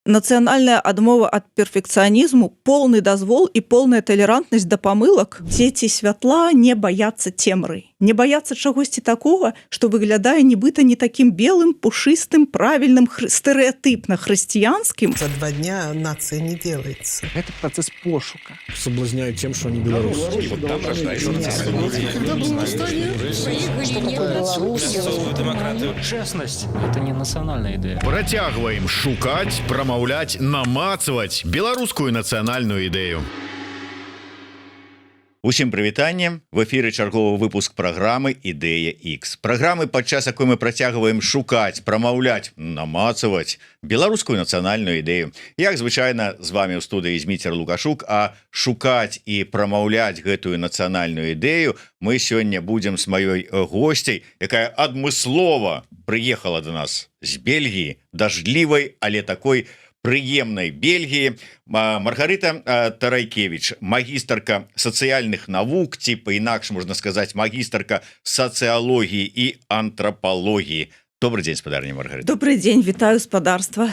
нацыянальная адмова ад перфекцыянізму, полны дазвол і полная талерантнасць да памылак. Дзеці святла не баяцца цемры, не баяцца чагосьці такога, што выглядае нібыта не такім белым, пушыстым, правільным, стэрэатыпна хрысціянскім. За 2 дня нация не делается. Это процесс пошука. Соблазняют тем, что они белорусы. Честность – это не национальная идея. Працягваем шукаць, прамаўляць, намацаваць беларускую нацыянальную ідэю. Усім прывітанне. В эфіры чарговы выпуск праграмы «Ідэя X». Праграмы, падчас якой мы працягваем шукаць, прамаўляць, намацаваць беларускую нацыянальную ідэю. Як звычайна, з вами ў студыі Зміцер Лукашук, а шукаць і прамаўляць гэтую нацыянальную ідэю мы сёння будзем з маёй госцяй, якая адмыслова прыехала до нас з Бельгіі, дажджлівай, але такой прыемнай Бельгіі. Маргарыта Тарайкевіч, магістарка сацыяльных навук, ці па-інакш можна сказаць магістарка сацыялогіі і антрапалогіі. Добрый дзень, спадарня Маргарыта. Добрый дзень, вітаю спадарства.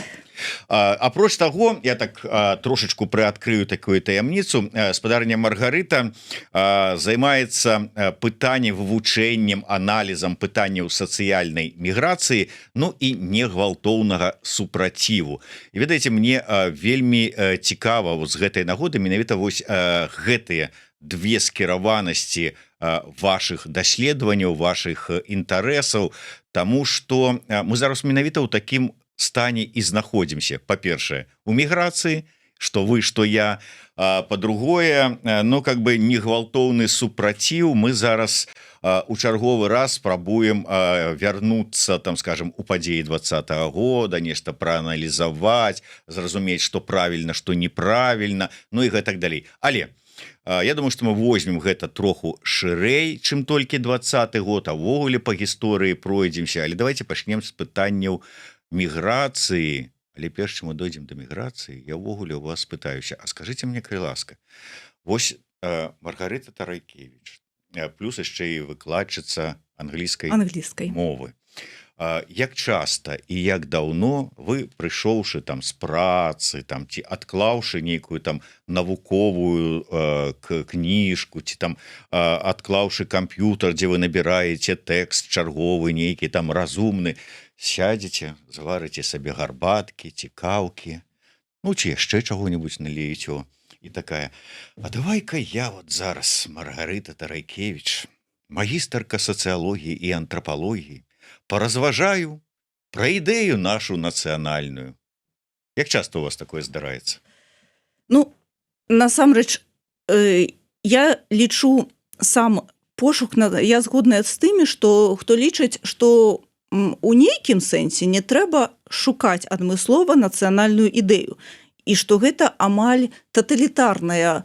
Апроч таго, я так трошечку прыадкрыю такую таямніцу. Спадарня Маргарыта займаецца пытаннем, вывучэннем, аналізам пытанняў сацыяльнай міграцыі, ну і негвалтоўнага супраціву. І ведаеце, мне вельмі цікава з гэтай нагоды менавіта вось гэтыя две скіраванасці вашых даследаванняў, вашых інтарэсаў, таму што мы зараз менавіта ў такім стане і знаходзімся. Па-першае, у міграцыі, што вы, што я. Па-другое, ну, как бы негвалтоўны супраціў. Мы зараз у чарговы раз спрабуем вярнуцца, там, скажем, у падзеі 20-го года, нешта прааналізаваць, зразумець, што правільна, што неправільна, ну і гэтак далей. Але я думаю, што мы возьмем гэта троху шырэй, чым толькі 20-й год, а ввогуле па гісторыі пройдземся. Але давайте пачнем з пытанняў міграцыі. Але перш чым мы дойдзем да міграцыі, я ўвогуле у вас спытаюся, а скажыце мне, калі ласка, вось Маргарыта Тарайкевіч, плюс яшчэ і выкладчыца англійскай мовы. Як часта і як даўно вы, прыйшоўшы там з працы, там, ці адклаўшы нейкую там навуковую кніжку, ці там адклаўшы камп'ютар, дзе вы набіраеце тэкст чарговы, нейкі там разумны, сядзеце, заварыце сабе гарбаткі, ці каўкі, ну, ці яшчэ чаго-небудзь налееце, і такая: а давай-ка я вот зараз, Маргарыта Тарайкевіч, магістарка сацыялогіі і антрапалогіі, поразважаю пра ідэю нашу нацыянальную. Як часта у вас такое здараецца? Ну, насамрэч, я лічу сам пошук, я згодная з тымі, што хто лічыць, што у нейкім сэнсе не трэба шукаць адмыслова нацыянальную ідэю, і што гэта амаль таталітарная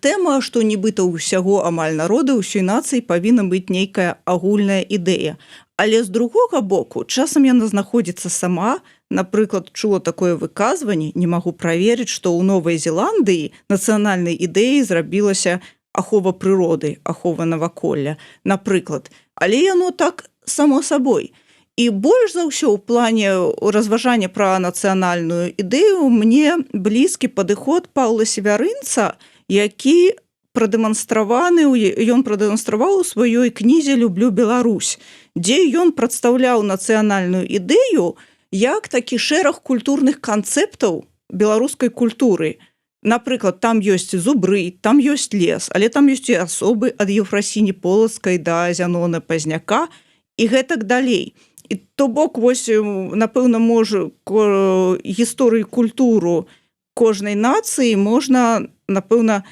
тэма, што нібыта ўсяго амаль народа, ўсёй нацыі павінна быць нейкая агульная ідэя. Але з другога боку, часам яна знаходзіцца сама. Напрыклад, чула такое выказванне, не магу праверыць, што ў Новай Зеландыі нацыянальнай ідэяй зрабілася ахова прыроды, ахова наваколля, напрыклад. Але яно так само сабой. І больш за ўсё ў плане разважання пра нацыянальную ідэю мне блізкі падыход Паўла Севярынца, які ён прадэманстраваў у сваёй кнізе «Люблю Беларусь», дзе ён прадстаўляў нацыянальную ідэю як такі шэраг культурных канцэптаў беларускай культуры. Напрыклад, там ёсць зубры, там ёсць лес, але там ёсць і асобы ад Еўфрасіні Полацкай да Зянона Пазняка і гэтак далей. І то бок, вось, напэўна, можа, гісторыю культуру кожнай нацыі можна, напэўна,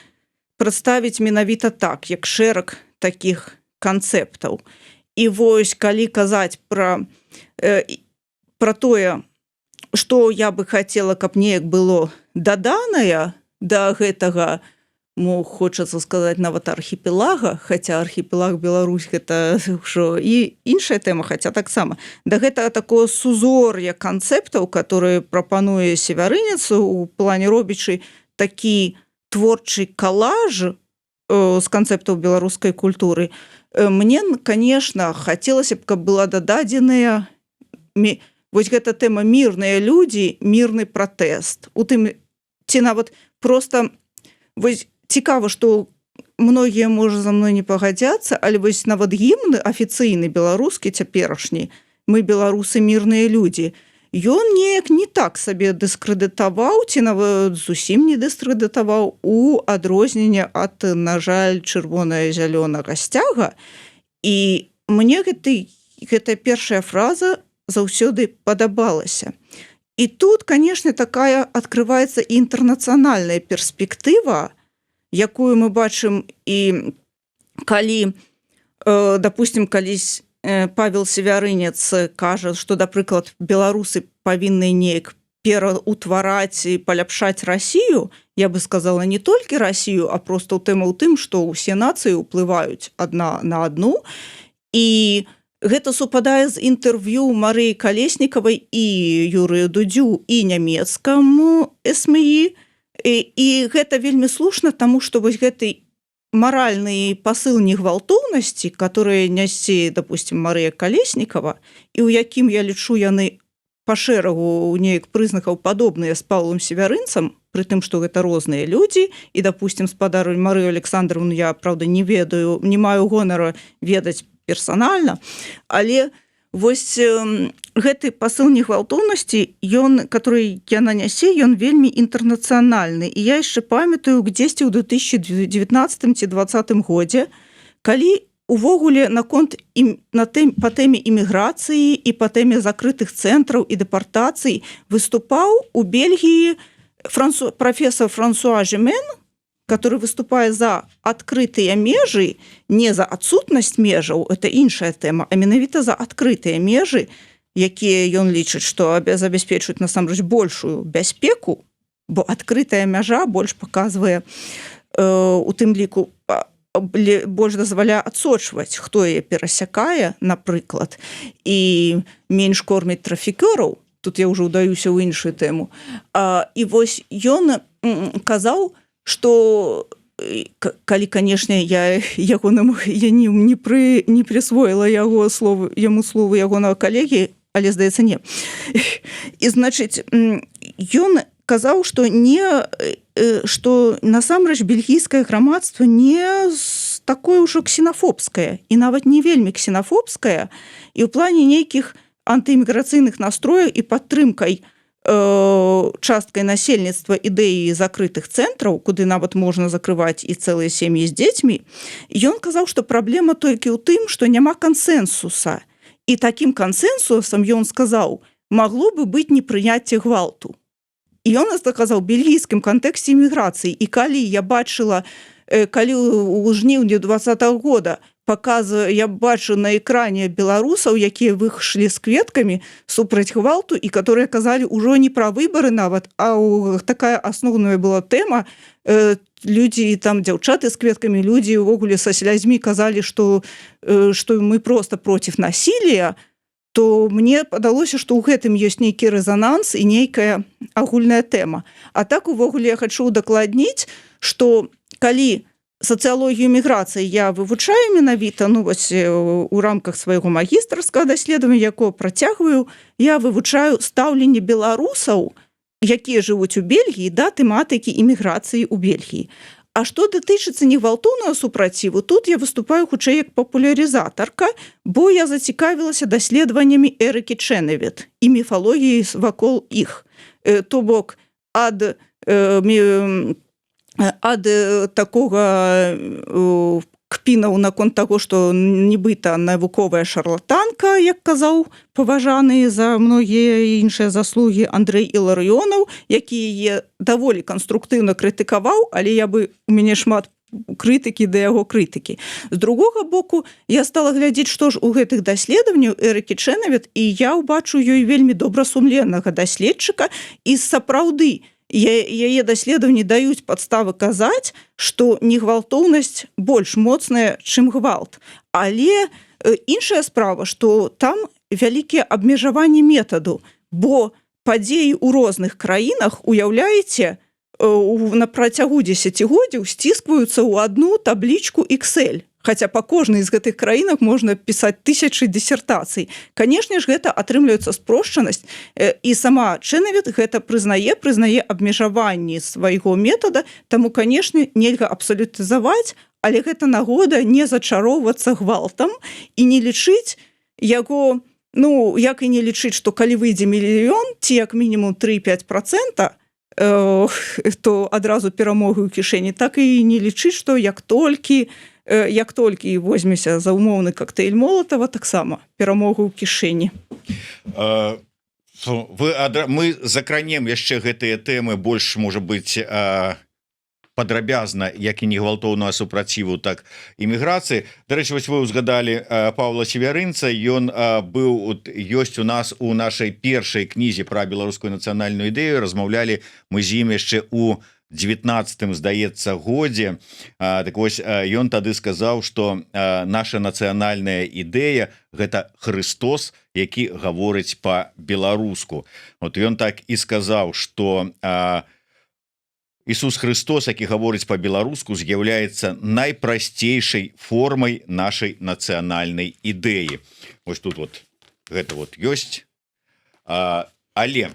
прадставіць менавіта так, як шэраг такіх канцэптаў. І вось, калі казаць пра тое, што я бы хацела, каб неяк было даданае да гэтага, хочацца сказаць, нават архіпелага, хаця архіпелаг Беларусь гэта ўжо і іншая тэма, хаця таксама. Да гэтага такого сузор'я канцэптаў, которые прапануе Севярынец у плане робячы такі творчы калаж з канцэптаў беларускай культуры. Мне, конечно, хацелася б, каб была дададзеная вось гэта тэма мірныя людзі, мірны пратэст. У тым ці нават просто вось цікава, што многія, можа, за мной не пагадзяцца, але вось нават гімн афіцыйны беларускі цяперашні, мы беларусы мірныя людзі, ён неяк не так сабе дыскрэдытаваў, ці нават зусім не дыскрэдытаваў у адрозненне ад, на жаль, чырвона-зялёнага сцяга. І мне гэтая першая фраза заўсёды падабалася. І тут, конечно, такая адкрываецца і інтэрнацыянальная перспектыва, якую мы бачым і калі, допустим, калісь Павел Севярынец кажа, што, напрыклад, беларусы павінны неяк пераўтвараць і паляпшаць Расію, я бы сказала, не толькі Расію, а просто тэма ў тым, што ўсе нацыі ўплываюць адна на адну. І гэта супадае з інтэрв'ю Марыі Калеснікавай і Юрыю Дудзю і нямецкаму СМІ. І гэта вельмі слушна, таму што вось гэты маральны пасыл негвалтоўнасці, который нясе, допустим, Марыя Калеснікава, і ў якім, я лічу, яны па шэрагу неяк прызнакаў падобныя з Павлом Севярынцам, пры тым, што гэта розныя людзі, і, допустим, спадару Марыю Александровну я, правда, не ведаю, не маю гонару ведаць персанальна, але вось гэты пасыл негвалтоўнасці, ён, который яна нясе, ён вельмі інтэрнацыянальны. І я яшчэ памятаю, дзесьці ў 2019 ці 2020 годзе, калі увогуле па тэме іміграцыі і па тэме закрытых цэнтраў і дэпартацый выступаў у Бельгіі профессор Франсуа Жемен, который выступае за адкрытыя межы, не за адсутнасць межаў, это іншая тэма, а менавіта за адкрытыя межы, якія ён лічыць, што забяспечваюць насамрэч большую бяспеку, бо адкрытая мяжа больш паказвае, у тым ліку, больш дазваляе адсочваць, хто яе перасякае, напрыклад, і менш корміць трафікёраў. Тут я ўжо ўдаюся ў іншую тэму. І вось ён казаў, што калі, канешне, я не присвоіла яму слову ягонага калегі, але, здаецца, не. І, значыць, ён казаў, што насамрэч бельгійскае грамадства не такое ўжо ксенафобскае, і нават не вельмі ксенафобскае, і ў плане нейкіх антыіміграцыйных настрояў і падтрымкай часткай насельніцтва ідэі закрытых цэнтраў, куды нават можна закрываць і цэлыя сем'і з дзецьмі, ён казаў, што праблема толькі ў тым, што няма кансэнсуса. І такім кансэнсусам, ён сказаў, магло бы быць непрыняцце гвалту. І ён сказаў, бельгійскім кантэксце іміграцыі. І калі я бачыла, калі ў жніўні 2020 года я бачу на экране беларусаў, якія выйшлі з кветкамі супраць гвалту, і которые казалі ўжо не пра выбары нават, а такая асноўная была тэма. Людзі, там дзяўчаты з кветкамі, людзі увогуле са слязьмі казалі, што мы проста проціў насілля, то мне падалося, што ў гэтым ёсць нейкі рэзананс і нейкая агульная тэма. А так увогуле я хачу удакладніць, што калі сацыялогію міграцыі я вывучаю менавіта, у рамках свайго магістрскага даследавання, якое працягваю, я вывучаю стаўленне беларусаў, якія жывуць у Бельгіі, да тэматыкі іміграцыі ў Бельгіі. А што датычыцца негвалтоўнага супраціву, тут я выступаю хутчэй як папулярызатарка, бо я зацікавілася даследаваннямі Эрыкі Чэнэвіт і міфалогіяй вакол іх. То бок ад такога кпінаў наконт таго, што нібыта навуковая шарлатанка, як казаў паважаны за многія іншыя заслугі Андрэй Іларыёнаў, які яе даволі канструктыўна крытыкаваў, але у мяне шмат крытыкі да яго крытыкі. З другога боку, я стала глядзець, што ж у гэтых даследаванняў Эрыкі Чэнэвіт, і я ўбачу ёй вельмі добрасумленнага даследчыка, і сапраўды яе даследаванні даюць падставы казаць, што негвалтоўнасць больш моцная, чым гвалт. Але іншая справа, што там вялікія абмежаванні метаду, бо падзеі ў розных краінах, уяўляеце, на працягу 10 годзяў сціскваюцца ў адну таблічку Excel. Хаця па кожнай з гэтых краінах можна пісаць тысячы дысертацый. Канешне ж, гэта атрымліваецца спрошчанасць, і сама Чэнавіт гэта прызнае абмежаванні свайго метада, таму, канешне, нельга абсалютызаваць, але гэта нагода не зачароўвацца гвалтам і не лічыць яго, як і не лічыць, што калі выйдзе мільён, ці як мінімум 3-5%, то адразу перамогу ў кішэні, так і не лічыць, што як толькі возьмеся за умоўны коктейль Молотова, таксама перамогу ў кішэні. Мы закранем яшчэ гэтыя тэмы больш, можа быць, падрабязна, як і не гвалтоўнага супраціву, так іміграцыі. Дарэчы, вось вы узгадалі Паўла Северынца, ён ёсць у нас у нашай першай кнізе пра беларускую нацыянальную ідэю, размаўлялі мы з ім яшчэ у 19-м, здаецца, годзе. Так вось, ён тады сказаў, што наша нацыянальная ідэя – гэта Хрыстос, які гаворыць па-беларуску. Вот ён так і сказаў, што Ісус Христос, які гаворыць па-беларуску, з'яўляецца найпрасцейшай формай нашай нацыянальнай ідэі. Вось тут вот гэта вот ёсць. Але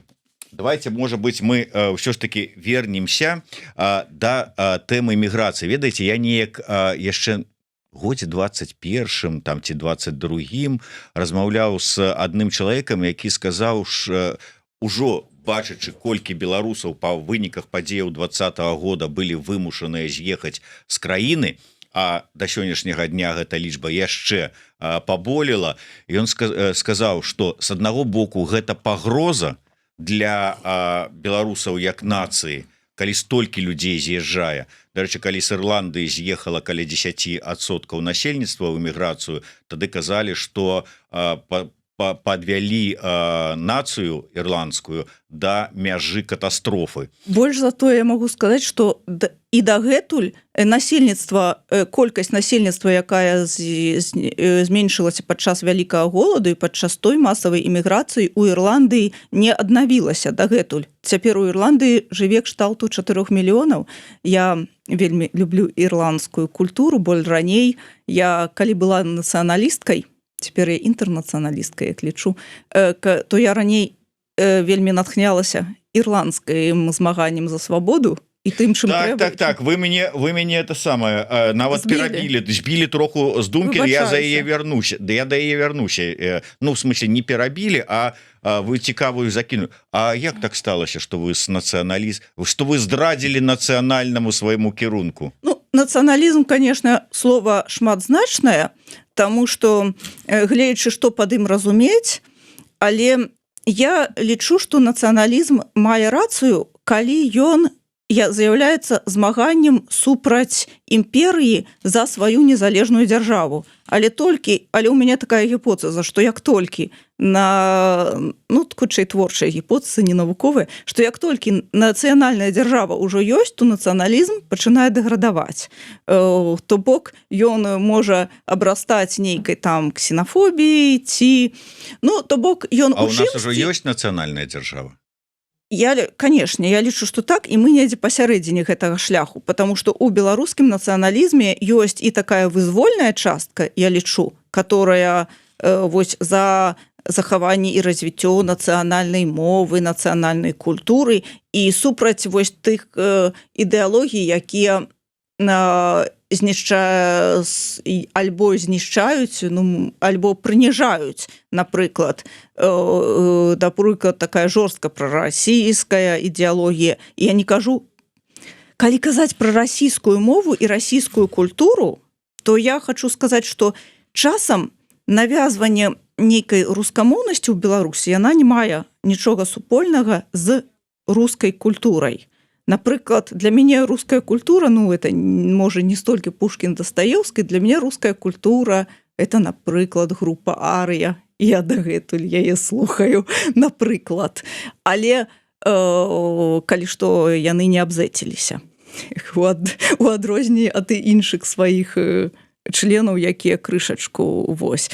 давайте, можа быць, мы ўсё ж таки вернемся да тэмы міграцыі. Ведаеце, я неяк яшчэ годзе 21-м там ці 22-м размаўляў з адным чалавекам, які сказаў, што ужо бачачы, колькі беларусаў па выніках падзеяў 20-го года былі вымушаныя з'ехаць з краіны, а да сённяшняга дня гэта лічба яшчэ паболела, ён сказаў, што з аднаго боку гэта пагроза для беларусаў як нацыі, калі столькі людзей з'язджае. Дарэчы, калі з Ірландыі з'ехала каля 10% насельніцтва ў эміграцыю, тады казалі, што падвялі нацыю ірландскую да мяжы катастрофы. Больш за тое я магу сказаць, што і дагэтуль насельніцтва, колькасць насельніцтва, якая зменшылася падчас вялікага голаду і падчас той масавай эміграцыі у Ірландыі не аднавілася дагэтуль. Цяпер у Ірландыі жыве кшталту 4 мільёнаў. Я вельмі люблю ірландскую культуру, боль раней. Я, калі была нацыяналісткай, цяпер я інтэрнацыяналістка, як лічу, то я раней вельмі натхнялася ірландскім змаганнем за свабоду і тым, чым трэба. Так, вы мяне это самае нават перабілі, збілі троху з думкі, я за яе вярнуся. Я да яе вярнуся. Ну, в смысле, не перабілі, а вы цікавую закінули. А як так сталася, што вы нацыяналіст, што вы здрадзілі нацыянальнаму свайму кірунку? Ну, нацыяналізм, конечно, слова шматзначнае, таму што, гледзячы, што пад ім разумець, але я лічу, што нацыяналізм мае рацыю, калі ён з'яўляецца змаганнем супраць імперыі за сваю незалежную дзяржаву. Але ў мяне такая гіпотэза, што як толькі хутчэй творчая гіпотэза, не навуковая, што як толькі нацыянальная дзяржава ўжо ёсць, то нацыяналізм пачынае дэградаваць. То бок ён можа абрастаць нейкай там ксенафобіяй ці... то бок ён у нас ужо ёсць нацыянальная дзяржава? Канешне, я лічу, што так, і мы недзе пасярэдзіне гэтага шляху, потому што ў беларускім нацыяналізме ёсць і такая вызвольная частка, я лічу, которая вось за захаванне і развіццё нацыянальнай мовы, нацыянальнай культуры і супраць вось тых ідэалогій, якія альбо знішчаюць, альбо прыніжаюць, напрыклад, такая жорстка прарасійская ідэалогія. І я не кажу, калі казаць пра расійскую мову і расійскую культуру, то я хочу сказаць, што часам навязванне нейкай рускамоўнасці ў Беларусі, яна не мае нічога супольнага з рускай культурай. Напрыклад, для мяне руская культура, это можа не столькі Пушкін Дастаеўскай, для мяне руская культура это, напрыклад, група Арыя. Я дагэтуль яе слухаю, напрыклад. Але калі што, яны не абзэціліся. У адрозненні ад іншых сваіх членаў, якія крышачку вось.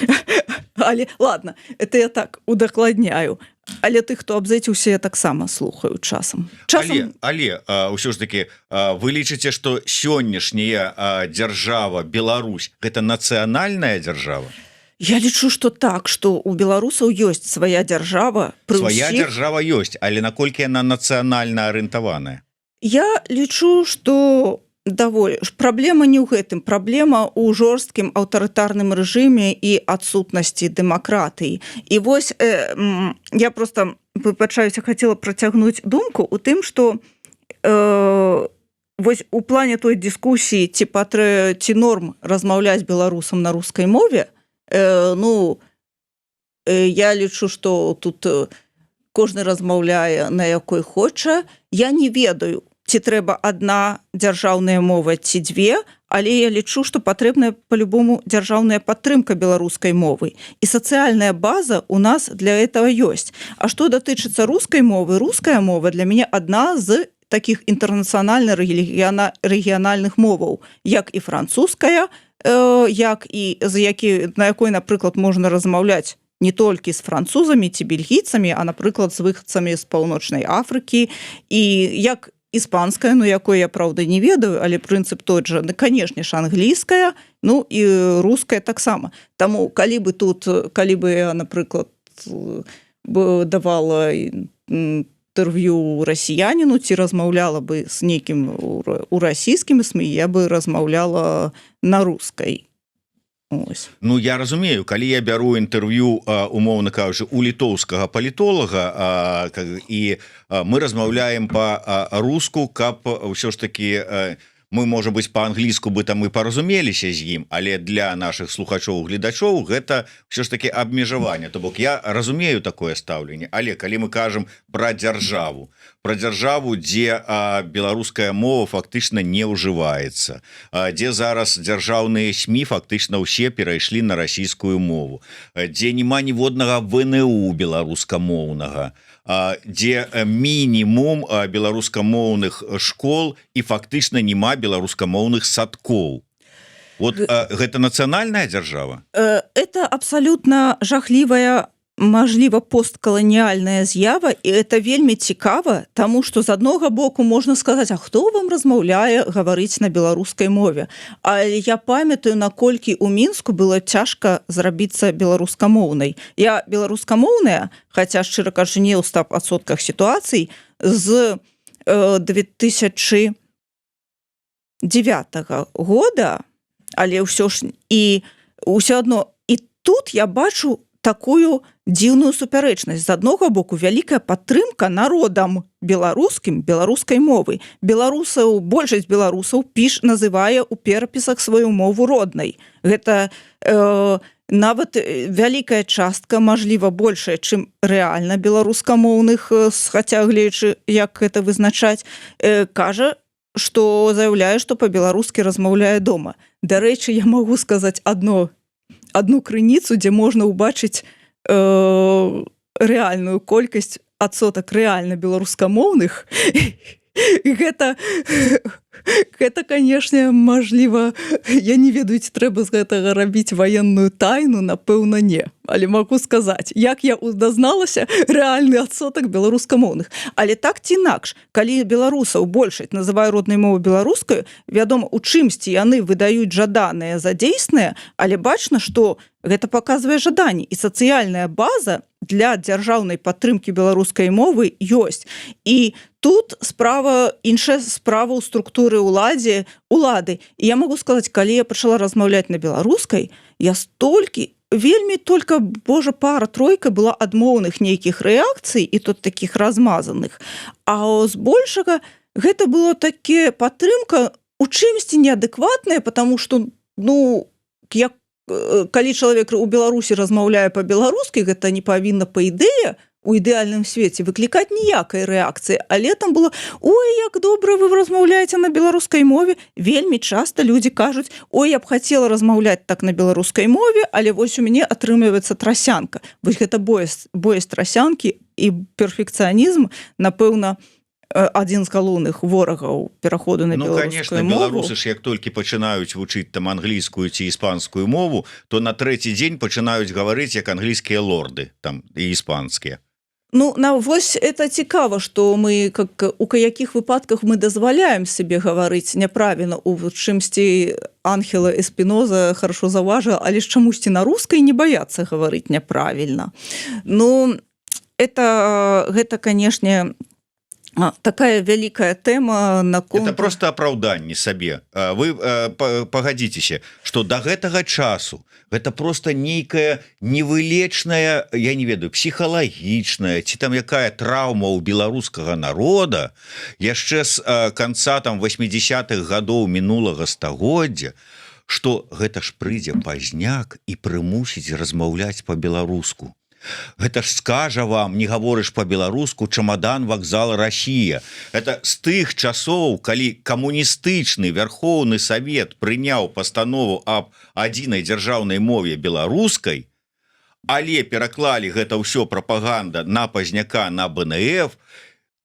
Але ладно, это я так удакладняю. Але тых, хто абзэціўся, я таксама слухаю часам. Але ўсё ж таки вы лічыце, што сённяшняя дзяржава Беларусь гэта нацыянальная дзяржава? Я лічу, што так, што у беларусаў ёсць свая дзяржава. Свая дзяржава ёсць, але наколькі яна нацыянальна арыентаваная? Я лічу, што праблема не ў гэтым, праблема ў жорсткім аўтарытарным рэжыме і адсутнасці дэмакратыі. І вось я просто выбачаюся, хацела працягнуць думку у тым, што вось у плане той дыскусіі ці норм размаўляць беларусам на рускай мове, я лічу, што тут кожны размаўляе на якой хоча. Я не ведаю, ці трэба адна дзяржаўная мова ці дзве, але я лічу, што патрэбная па-любому дзяржаўная падтрымка беларускай мовы. І сацыяльная база у нас для этого ёсць. А што датычыцца рускай мовы, руская мова для мяне адна з такіх інтэрнацыянальна-рэгіянальных моваў, як і французская, на якой, напрыклад, можна размаўляць не толькі з французамі ці бельгійцамі, а, напрыклад, з выхадцамі з Паўночнай Афрыкі, і як іспанская, якой я, правда, не ведаю, але прынцып той жа, канешне ж, англійская, і руская таксама. Таму, калі бы я, напрыклад, давала інтэрв'ю расіяніну, ці размаўляла бы з нейкім у расійскім СМІ, я бы размаўляла на рускай. Ось. Я разумею, калі я бяру інтэрв'ю, умоўна кажучы, у літоўскага палітолага, і мы размаўляем па-руску, каб ўсё ж такі мы, можа быць, па-англійску бы там і паразумеліся з ім, але для нашых слухачоў-гледачоў гэта ўсё ж такі абмежаванне. То бок я разумею такое стаўленне, але калі мы кажам пра дзяржаву, дзе беларуская мова фактычна не ўжываецца, дзе зараз дзяржаўныя СМІ фактычна ўсе перайшлі на расійскую мову, дзе няма ніводнага ВНУ беларускамоўнага, дзе мінімум беларускамоўных школ і фактычна няма беларускамоўных садкоў. Вот гэта нацыянальная дзяржава? Это абсалютна жахлівая, мажліва, посткаланіяльная з'ява, і это вельмі цікава, таму што з аднога боку можна сказаць, а хто вам размаўляе гаварыць на беларускай мове? Але я памятаю, наколькі ў Мінску было цяжка зрабіцца беларускамоўнай. Я беларускамоўная, хаця, шчыра кажучы, не ў 100% сітуацый, з 2009 года, але ўсё ж і ўсё адно, і тут я бачу такую дзіўную супярэчнасць. З аднога боку, вялікая падтрымка народам беларускім, беларускай мовы. Большасць беларусаў называе ў перапісах сваю мову роднай. Гэта нават вялікая частка, мажліва, большая, чым рэальна беларускамоўных, хаця гледзячы, як гэта вызначаць, кажа, што заяўляе, што па-беларускі размаўляе дома. Дарэчы, я магу сказаць одну крыніцу, дзе можна ўбачыць рэальную колькасць адсотак рэальна беларускамоўных. І гэта, канешне, мажліва, я не ведаю, ці трэба з гэтага рабіць ваенную тайну, напэўна, не. Але магу сказаць, як я дазналася, рэальны адсотак беларускамоўных. Але так ці інакш, калі беларусаў большасць называе роднай мовай беларускаю, вядома, у чымсьці яны выдаюць жаданае за дзейснае, але бачна, што гэта паказвае жаданні, і сацыяльная база для дзяржаўнай падтрымкі беларускай мовы ёсць. І тут іншая справа ў структуры улады. І я магу сказаць, калі я пачала размаўляць на беларускай, я вельмі только, пара-тройка была адмоўных нейкіх рэакцый, і тут такіх размазаных. А збольшага гэта было таке падтрымка у чымсьці неадэкватная, потому што, калі чалавек у Беларусі размаўляе па-беларускі, гэта не павінна, па ідэе, у ідэальным свеце выклікаць ніякай рэакцыі. Але там было, ой, як добра вы размаўляеце на беларускай мове. Вельмі часта людзі кажуць, ой, я б хацела размаўляць так на беларускай мове, але вось у мяне атрымліваецца трасянка. Вось гэта боязь трасянкі і перфекцыянізм, напэўна, адзін з галоўных ворагаў пераходу на беларускую мову. Беларусы ж як толькі пачынаюць вучыць там англійскую ці іспанскую мову, то на трэці дзень пачынаюць гаварыць як англійскія лорды там і іспанскія. Ну, вось это цікава, што мы у якіх выпадках мы дазваляем сабе гаварыць няправільна, у чымсьці Анхела Эспіноза хорошо заўважыла, але ж чамусьці на рускай не баяцца гаварыць няправільна. Ну, гэта, канешне, такая вялікая тэма это просто апраўданне сабе. Вы пагадзіцеся, што да гэтага часу гэта просто нейкая невылечная, я не ведаю, псіхалагічная ці там якая траўма ў беларускага народа яшчэ з канца там 80-х гадоў мінулага стагоддзя, што гэта ж прыйдзе пазняк і прымусіць размаўляць па-беларуску. Гэта ж скажа вам, не гаворыш по-беларуску, чамадан вакзал Россия. Это з тых часоў, калі камуністычны Верхоўны Савет прыняў пастанову аб адзінай дзяржаўнай мове беларускай, але пераклалі гэта ўсё прапаганда на пазняка, на БНФ,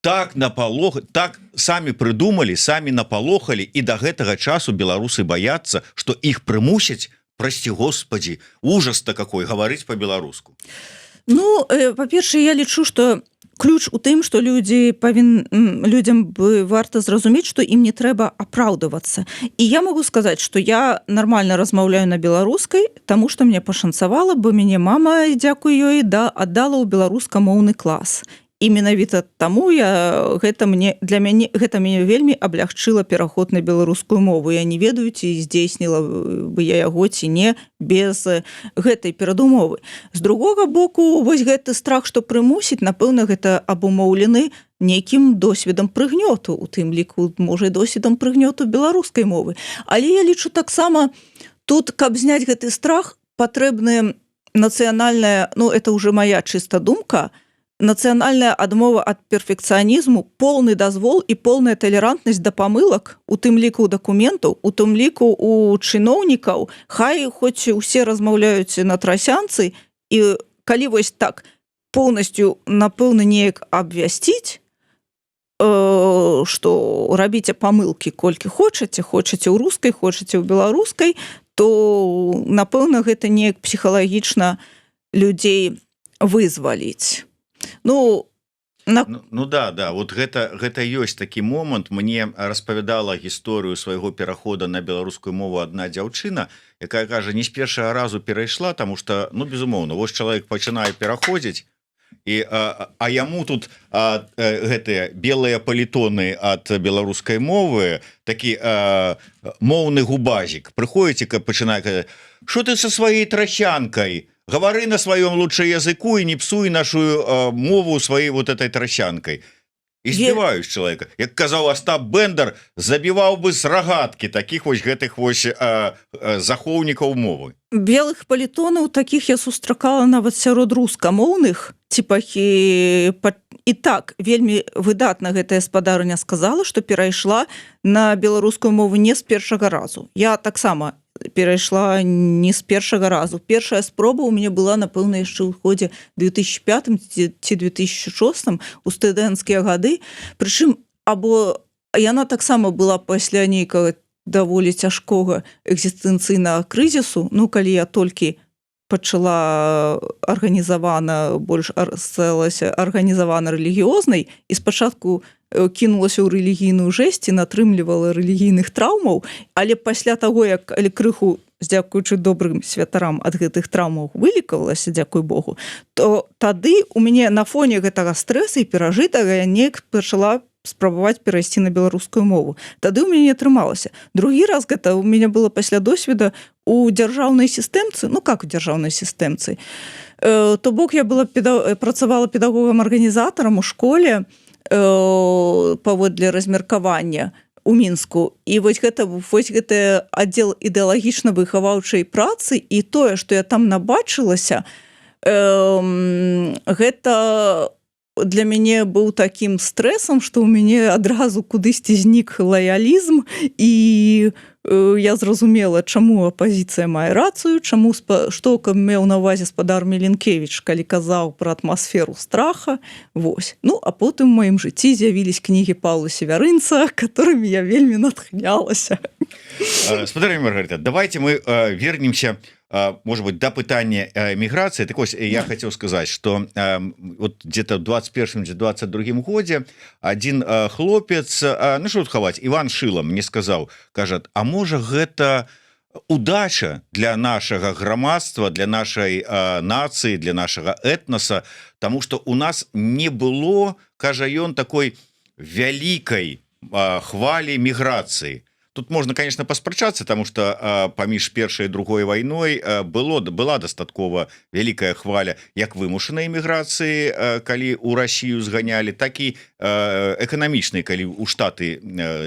так самі прыдумалі, самі напалохалі, і да гэтага часу беларусы баяцца, што іх прымусяць, прости господи, ужас-то какой, гаварыць по-беларуску. Ну, па-першае, я лічу, што ключ у тым, што людзям бы варта зразумець, што ім не трэба апраўдавацца. І я могу сказаць, што я нармальна размаўляю на беларускай, таму што мне пашанцавала, бо мяне мама, дзякуй ёй, аддала ў беларускамоўны клас. І менавіта таму гэта мяне вельмі аблягчыла пераход на беларускую мову. Я не ведаю, ці здзейсніла бы я яго ці не без гэтай перадумовы. З другога боку, вось гэты страх, што прымусіць, напэўна, гэта абумоўлены нейкім досведам прыгнёту, у тым ліку, можа, і досведам прыгнёту беларускай мовы. Але я лічу таксама, тут, каб зняць гэты страх, патрэбны нацыянальная, ну, это ўжо моя чыста думка, нацыянальная адмова ад перфекцыянізму, поўны дазвол і поўная талерантнасць да памылак, у тым ліку дакументаў, у тым ліку у чыноўнікаў, хай хоць усе размаўляюць на трасянцы, і калі вось так поўнасцю, напэўна, неяк абвясціць, што рабіце памылкі колькі хочаце ў рускай, хочаце ў беларускай, то, напэўна, гэта неяк псіхалагічна людзей вызваліць. Ну да, вот гэта ёсць такі момант. Мне распавядала гісторыю свайго перахода на беларускую мову адна дзяўчына, якая кажа, не з першага разу перайшла, таму што, ну, безумоўна, вось чалавек пачынае пераходзіць, а яму тут гэтыя белыя палітоны ад беларускай мовы, такі моўны губазік, прыходзіць, пачынае казаць, што ты са сваёй трасянкай? Гавары на сваём лучше языку и не псуй нашу мову своей вот этой тросянкой. Избиваюсь человека. Як казаў Остап Бендер, забіваў бы з рагаткі таких вось гэтых вось захоўнікаў мовы. Белых палітонаў таких я сустракала нават сярод рускамоўных, і так, вельмі выдатна гэтая спадарня сказала, што перайшла на беларускую мову не з першага разу. Я таксама перайшла не з першага разу. Першая спроба ў мяне была, напэўна, яшчэ ў годзе 2005 ці 2006 у студэнцкія гады. Прычым, або яна таксама была пасля нейкага даволі цяжкога экзістэнцыйнага крызісу, ну, калі я толькі пачала больш сталася арганізавана рэлігіёзнай і спачатку кінулася ў рэлігійную жэсць і натрымлівала рэлігійных траўмаў, але пасля таго, як крыху, дзякуючы добрым святарам, ад гэтых траўмаў вылікавалася, дзякуй Богу, то тады у мяне на фоне гэтага стрэса і перажытага я неяк пачала спрабаваць перайсці на беларускую мову. Тады ў мяне не атрымалася. Другі раз гэта у мяне было пасля досведа у дзяржаўнай сістэмцы, ну как у дзяржаўнай сістэмцы. То бок я працавала педагогам-арганізатарам у школе паводле размеркавання у Мінску. І вось гэта аддзел ідэалагічна-выхаваўчай працы, і тое, што я там набачылася, гэта для мяне быў такім стрэсам, што ў мяне адразу кудысьці знік лаялізм, і я зразумела, чаму апазіцыя мае рацыю, што меў на ўвазе спадар Міленкевіч, калі казаў пра атмасферу страха. Вось. Ну, а потым у маім жыцці з'явілись кнігі Паўла Севярынца, которыми я вельмі натхнялася. Спадарня Маргарита, давайте мы вернемся может быть, да пытання міграцыі. Так ось я хотел сказать, что вот где-то в 21-22 годзе один хлопец, ну что тут хаваць, Иван Шила мне сказал, кажет, а можа гэта удача для нашага грамадства, для нашай нацыі, для нашага этноса, тому что у нас не было, кажа ён, такой вялікай хвалі міграцыі. Тут можно, конечно, паспрачацца, потому что паміж першай і другой вайной была дастаткова вялікая хваля як вымушанай эміграцыі, калі ў Расію зганялі, так і эканамічнай, калі ў Штаты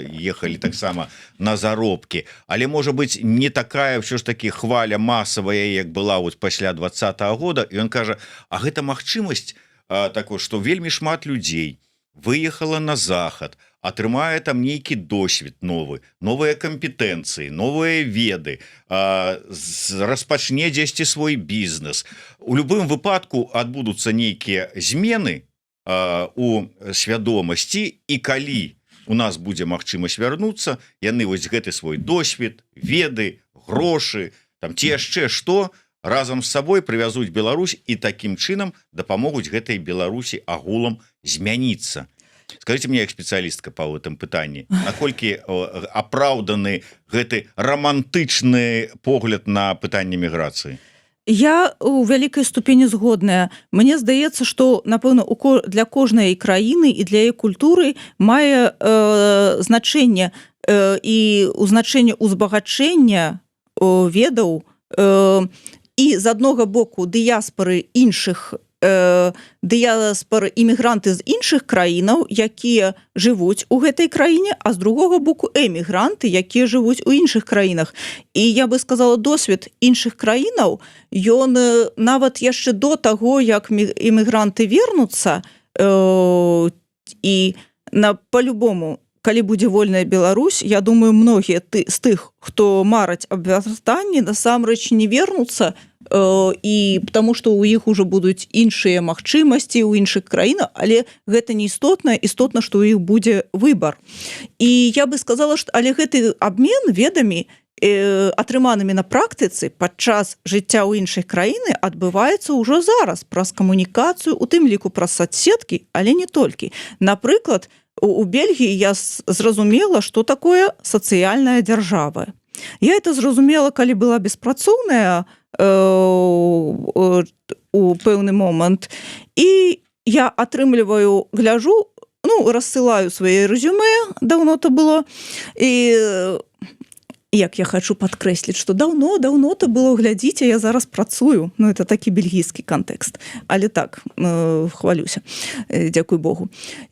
ехалі таксама на заробкі. Але можа быць не такая ўсё ж таки хваля масавая, як была вот пасля 20-го года. І ён кажа, а гэта магчымасць такой, што вельмі шмат людзей выехала на захад, атрымае там нейкі досвед новы, новыя кампетэнцыі, новыя веды, распачне дзесьці свой бізнес. У любым выпадку адбудуцца нейкія змены у свядомасці, і калі у нас будзе магчымасць вярнуцца, яны вось гэты свой досвед, веды, грошы, там ці яшчэ што, разам з сабой прывязуць Беларусь і такім чынам дапамогуць гэтай Беларусі агулам змяніцца. Скажите мне, як спецыялістка па гэтым пытанні, наколькі апраўданы гэты романтычны погляд на пытанне міграцыі? Я у вялікай ступені згодная. Мне здаецца, што, напэўна, для кожнай краіны і для яе культуры мае значэнне і значэнне ўзбагачэння ведаў і з аднога боку дыяспары іншых дыяспары імігранты з іншых краінаў, якія жывуць у гэтай краіне, а з другога боку эмігранты, якія жывуць у іншых краінах. І я бы сказала, досвед іншых краінаў, ён нават яшчэ до таго, як эмігранты вернуцца, і па-любому, калі будзе вольная Беларусь, я думаю, многія з тых, хто мараць аб вяртанні, насамрэч не вернуцца, і потому что у іх уже будуць іншыя магчымасці ў іншых краінах, але гэта не істотна, істотна, што ў іх будзе выбар. І я бы сказала, што але гэты абмен ведамі атрыманымі на практыцы падчас жыцця ў іншай краіны адбываецца ўжо зараз праз камунікацыю, у тым ліку праз соцсеткі, але не толькі. Напрыклад, у Бельгіі я зразумела, што такое сацыяльная дзяржава. Я это зразумела, калі была беспрацоўная у пэўны момант, і я атрымліваю, гляжу, рассылаю свае рэзюмэ, даўно то было, і як я хочу падкрэсліць, што даўно то было, глядзіце, я зараз працую, это такі бельгійскі кантэкст, але так, хвалюся, дзякуй Богу.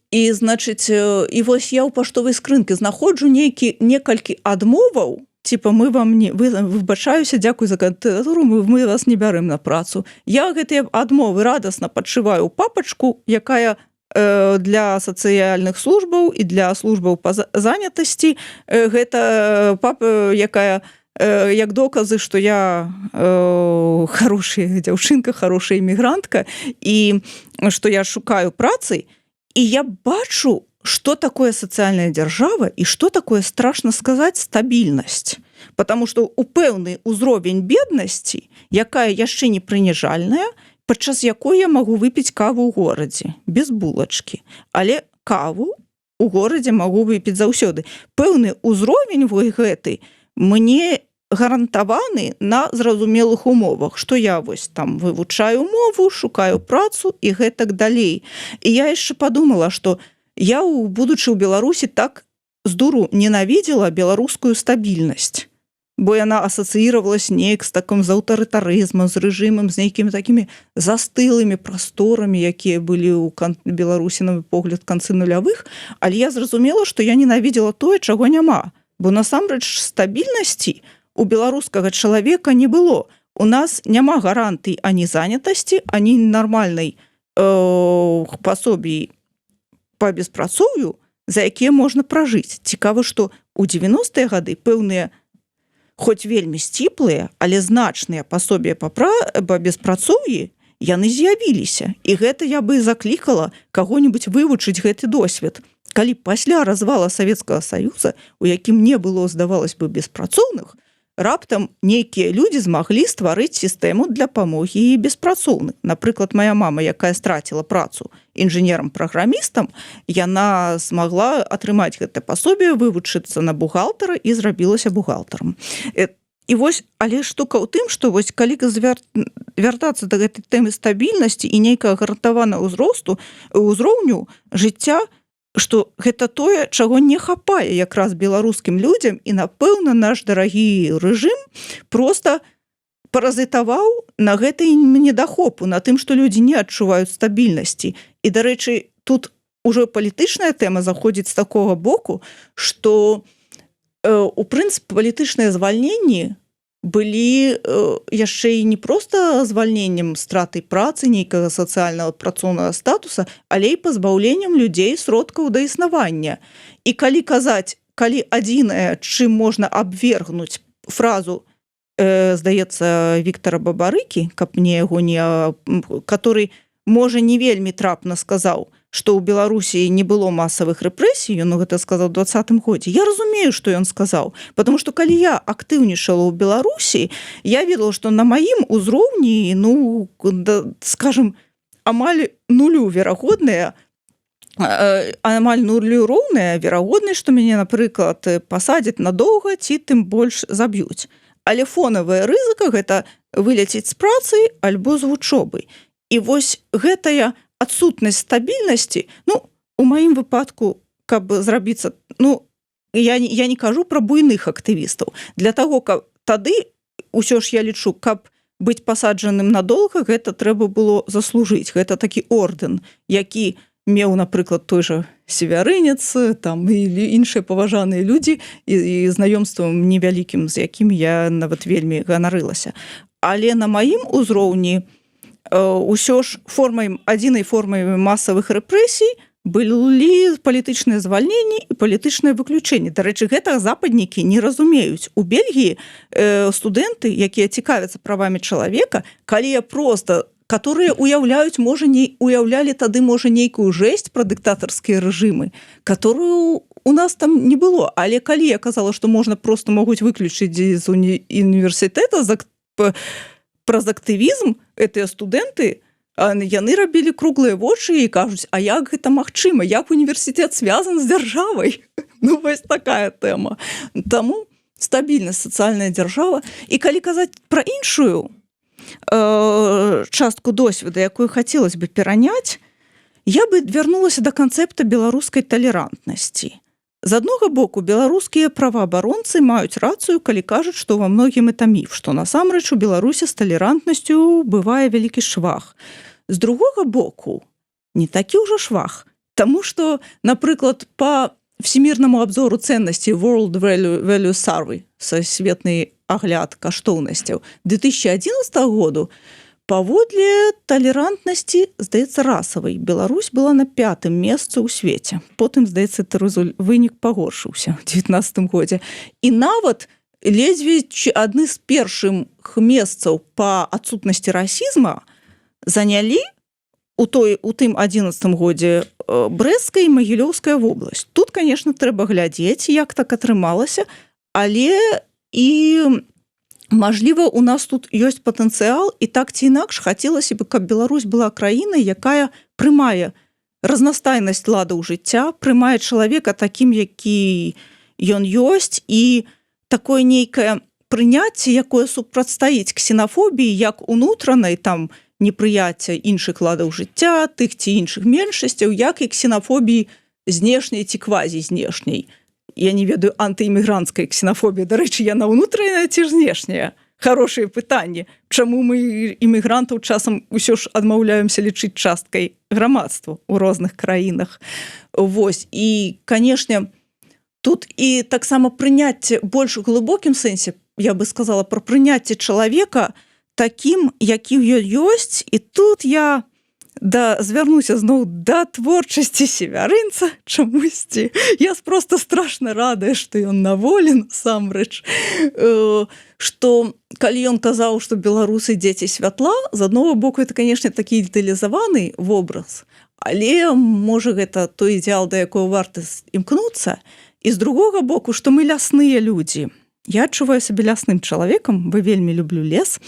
І, значыць, і вось я ў паштовай скрынкі знаходжу некалькі адмоваў, типа мы вам не выбачаюся, дзякуй за кандыдатуру, мы вас не бярым на працу. Я гэтыя адмовы радасна падшываю ў папачку, якая для сацыяльных службаў і для службаў па занятасці. Гэта папа, якая як доказы, што я хорошая дзяўчынка, хорошая эмігрантка, і што я шукаю працы, і я бачу, что такое социальная держава и что такое, страшно сказать, стабильность. Потому что у пэўны ўзровень беднасці, якая яшчэ не прыніжальная, падчас якой я магу выпіць каву ў горадзе, без булачкі. Але каву ў горадзе магу выпіць заўсёды. Пэўны ўзровень гэты мне гарантаваны на зразумелых умовах, што я вось там вывучаю мову, шукаю працу і гэтак далей. І я яшчэ подумала, што я, будучы ў Беларусі, так з дуру ненавідзела беларускую стабільнасць, бо яна асацыіравалась неяк з такім з аўтарытарызмам, з рэжымам, з нейкімі такімі застылымі прасторамі, якія былі ў Беларусі, на мой погляд, канцы нулявых, але я зразумела, што я ненавідзела тое, чаго няма, бо насамрэч стабільнасці у беларускага чалавека не было. У нас няма гарантый ані занятасці, ані нармальнай пасобі па беспрацоўю, за якія можна пражыць. Цікава, што ў 90-е гады пэўныя, хоць вельмі сціплыя, але значныя пасобі па беспрацоўі, яны з'явіліся. І гэта я бы заклікала каго-нибудь вывучыць гэты досвед. Калі пасля развала Савецкага Саюза, у якім не было, здавалось бы, беспрацоўных, раптам нейкія людзі змаглі стварыць сістэму для памогі беспрацоўных. Напрыклад, моя мама, якая страціла працу інжынерам-праграмістам, яна змагла атрымаць гэтае пасобие, вывучыцца на бухгалтара і зрабілася бухгалтарам. І вось, але штука ў тым, што вось калі вяртацца да гэтай тэмы стабільнасці і нейкага гарантаванага ўзроўню жыцця, што гэта тое, чаго не хапае якраз беларускім людзям, і, напэўна, наш дарагі рэжым проста паразітаваў на гэтай недахопу, на тым, што людзі не адчуваюць стабільнасці. І, дарэчы, тут ужо палітычная тэма заходзіць з такога боку, што у прынцыпе палітычныя звальненні былі яшчэ і не проста звальненнем стратай працы, нейкага сацыяльнага працоўнага статуса, але і пазбаўленнем людзей сродкаў да існавання. І калі казаць, калі адзінае, чым можна абвергнуць фразу, здаецца, Віктара Бабарыкі, каб мне яго не... который, можа, не вельмі трапна сказаў, што ў Беларусі не было масавых рэпрэсій, ён гэта сказаў у 2020 годзе. Я разумею, што ён сказаў, потому што калі я актыўнічала ў Беларусі, я ведала, што на маім узроўні, скажем, амаль нулю верагодная, амаль нулю роўная верагоднасць, што мяне, напрыклад, пасадзяць надоўга ці тым больш заб'юць. Але фонавая рызыка гэта выляціць з працай альбо з вучобай. І вось гэтая адсутнасць стабільнасці, у маім выпадку, каб зрабіцца, я не кажу пра буйных актывістаў. Для таго, каб тады, усё ж я лічу, каб быць пасаджаным надоўга, гэта трэба было заслужыць. Гэта такі ордэн, які меў, напрыклад, той жа Севярынец, там і іншыя паважаныя людзі, і знаёмствам невялікім, з якім я нават вельмі ганарылася. Але на маім узроўні ўсё ж адзінай формай масавых рэпрэсій былі палітычныя звальненні і палітычныя выключэнні. Дарэчы, гэта западнікі не разумеюць. У Бельгіі студэнты, якія цікавяцца правамі чалавека, калі проста, которые уяўляюць, можа, не уяўлялі тады, можа, нейкую жэсць пра дыктатарскія рэжымы, которую у нас там не было. Але калі я казала, што можна проста могуць выключыць з універсітэта праз актывізм, гэтыя студэнты, яны рабілі круглыя вочы і кажуць, а як гэта магчыма? Як універсітэт звязан з дзяржавай? Вось такая тэма. Таму стабільнасць, сацыяльная дзяржава. І калі казаць пра іншую частку досведа, якую хацелася бы пераняць, я бы вярнулася да канцэпта беларускай талерантнасці. З аднога боку, беларускія праваабаронцы маюць рацыю, калі кажуць, што ва многім это міф, што насамрэч у Беларусі з талерантнасцю бывае вялікі швах. З другога боку, не такі ўжо швах, таму што, напрыклад, па всемірнаму абзору ценнасці World Value Survey, сусветны агляд каштоўнасцяў 2011 году, паводле талерантнасці, здаецца, расавай, Беларусь была на 5-м месцы ў свеце. Потым, здаецца, вынік пагоршыўся ў 2019 годзе. І нават ледзьве адны з першых месцаў па адсутнасці расізма занялі у тым 11 годзе Брэсцкая і Магілёўская вобласць. Тут, конечно, трэба глядзець, як так атрымалася, але і мажліва, у нас тут ёсць патэнцыял, і так ці інакш хацелася бы, каб Беларусь была краінай, якая прымае разнастайнасць ладаў жыцця, прымае чалавека такім, які ён ёсць, і такое нейкае прыняцце, якое супрацьстаіць ксенафобіі, як унутранай, там, непрыяцця іншых ладаў жыцця, тых ці іншых меншасцяў, як і ксенафобіі знешняй ці квазі-знешняй. Я не ведаю, антыімігранцкая ксенафобія, дарэчы, яна ўнутраная ці ж знешняя? Хорошае пытанне. Чаму мы імігрантаў часам усё ж адмаўляемся лічыць часткай грамадства ў розных краінах? Вось. І, канешне, тут і таксама прыняцце больш глыбокім сэнсе, я бы сказала, пра прыняцце чалавека такім, які ён ёсць, і тут я звярнуся зноў да творчасці Севярынца чамусьці. Я проста страшна радая, што ён на волі насамрэч. Што калі ён казаў, што беларусы дзеці святла, з аднаго боку это, канешне, такі ідэалізаваны вобраз, але можа гэта той ідэал, да якого варта імкнуцца, і з другога боку, што мы лясныя людзі. я адчуваю сябе лясным чалавекам, бо вельмі люблю лес,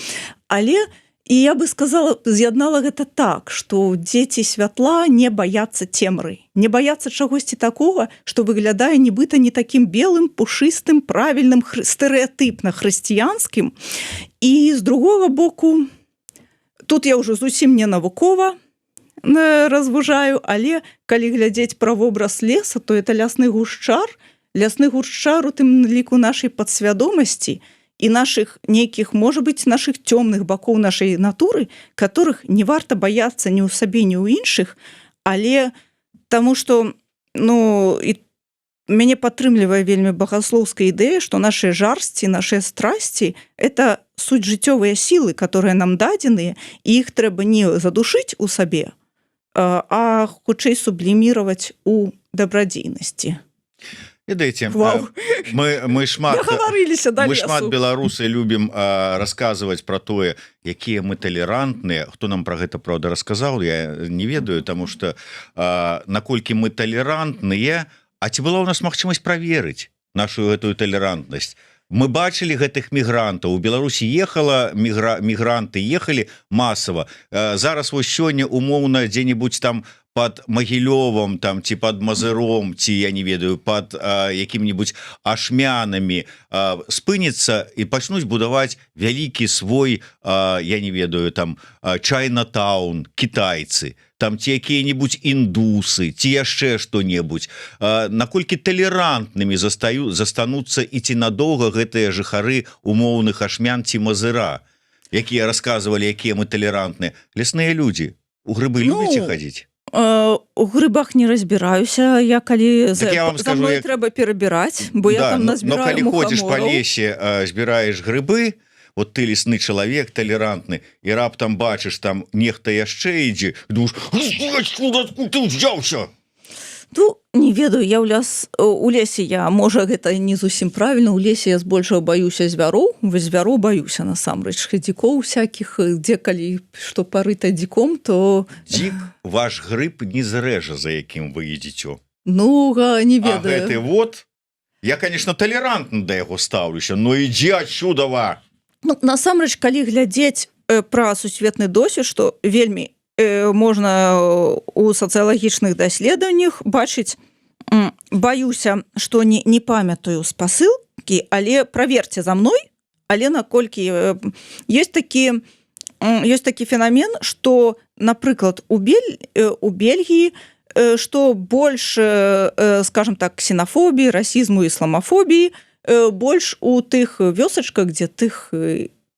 але і я бы сказала, з'яднала гэта так, што дзеці святла не баяцца цемры, не баяцца чагосьці такога, што выглядае нібыта не такім белым, пушыстым, правільным, стэрэатыпна хрысціянскім. І з другога боку, тут я ўжо зусім не навукова разважаю, але калі глядзець пра вобраз леса, то это лясны гушчар у тым ліку нашай падсвядомасці, і наших нейкіх, можа быць, наших цёмных бакоў нашай натуры, которых не варта баяцца ні ў сабе, ні ў іншых, але таму што і мяне падтрымлівае вельмі багаслоўская ідэя, што нашыя жарсці, нашыя страсці – это суть жыццёвыя сілы, которые нам дадзеныя, і іх трэба не задушыць у сабе, а хутчэй субліміраваць у дабрадзейнасці. Ведаеце, мы шмат беларусы любім расказваць пра тое, якія мы талерантныя. Хто нам пра гэта, праўда, расказаў, я не ведаю, таму што наколькі мы талерантныя, а ці была ў нас магчымасць праверыць нашу гэтую талерантнасць? Мы бачылі гэтых мігрантаў. У Беларусі ехала, мігранты ехалі масава. Зараз вось сёння умоўна дзе-небудзь там под Магілёвам, там, ці под Мазыром, ці, я не ведаю, под якім-небудзь Ашмянамі спыніцца і пачнуць будаваць вялікі свой, я не ведаю, там, Чайнатаун, кітайцы, там, ці якія-небудзь індусы, ці яшчэ што-небудзь. Наколькі талерантнымі застануцца і ці надоўга гэтыя жыхары умоўных Ашмян ці Мазыра, якія расказвалі, якія мы талерантныя. Лясныя людзі, у грыбы любіце хадзіць? У грыбах не разбіраюся, я калі так я вам за скажу, мной трэба перабіраць, бо я там назбіраю мухамораў. Но калі ходзіш па мухамораў. лесе, збіраеш грыбы, вот ты лесны чалавек, талерантны, і раптам бачыш, там нехта яшчэ ідзе, думаеш, откуда ты ўзяўся? Ну, не ведаю, я у лесе я, можа, гэта не зусім правільна, у лесе я збольшага баюся звяроў, звяроў баюся насамрэч, дзікоў всякіх, дзе калі што парыта дзіком, то... Дзік ваш грыб не зрэжа, за якім вы ідзіце. Ну, не ведаю. А гэты вот, я, конечно, талерантна да яго стаўлюся, но ідзі адсюдава. Ну, насамрэч, калі глядзець пра сусветны досвед, што вельмі можна у сацыялагічных даследаваннях бачыць, баюся, што не памятаю спасылкі, але праверце за мной, але наколькі ёсць такі феномен, што, напрыклад, у Бельгіі, што больш, скажем так, ксенафобіі, расізму, ісламафобіі, больш у тых вёсачках, дзе тых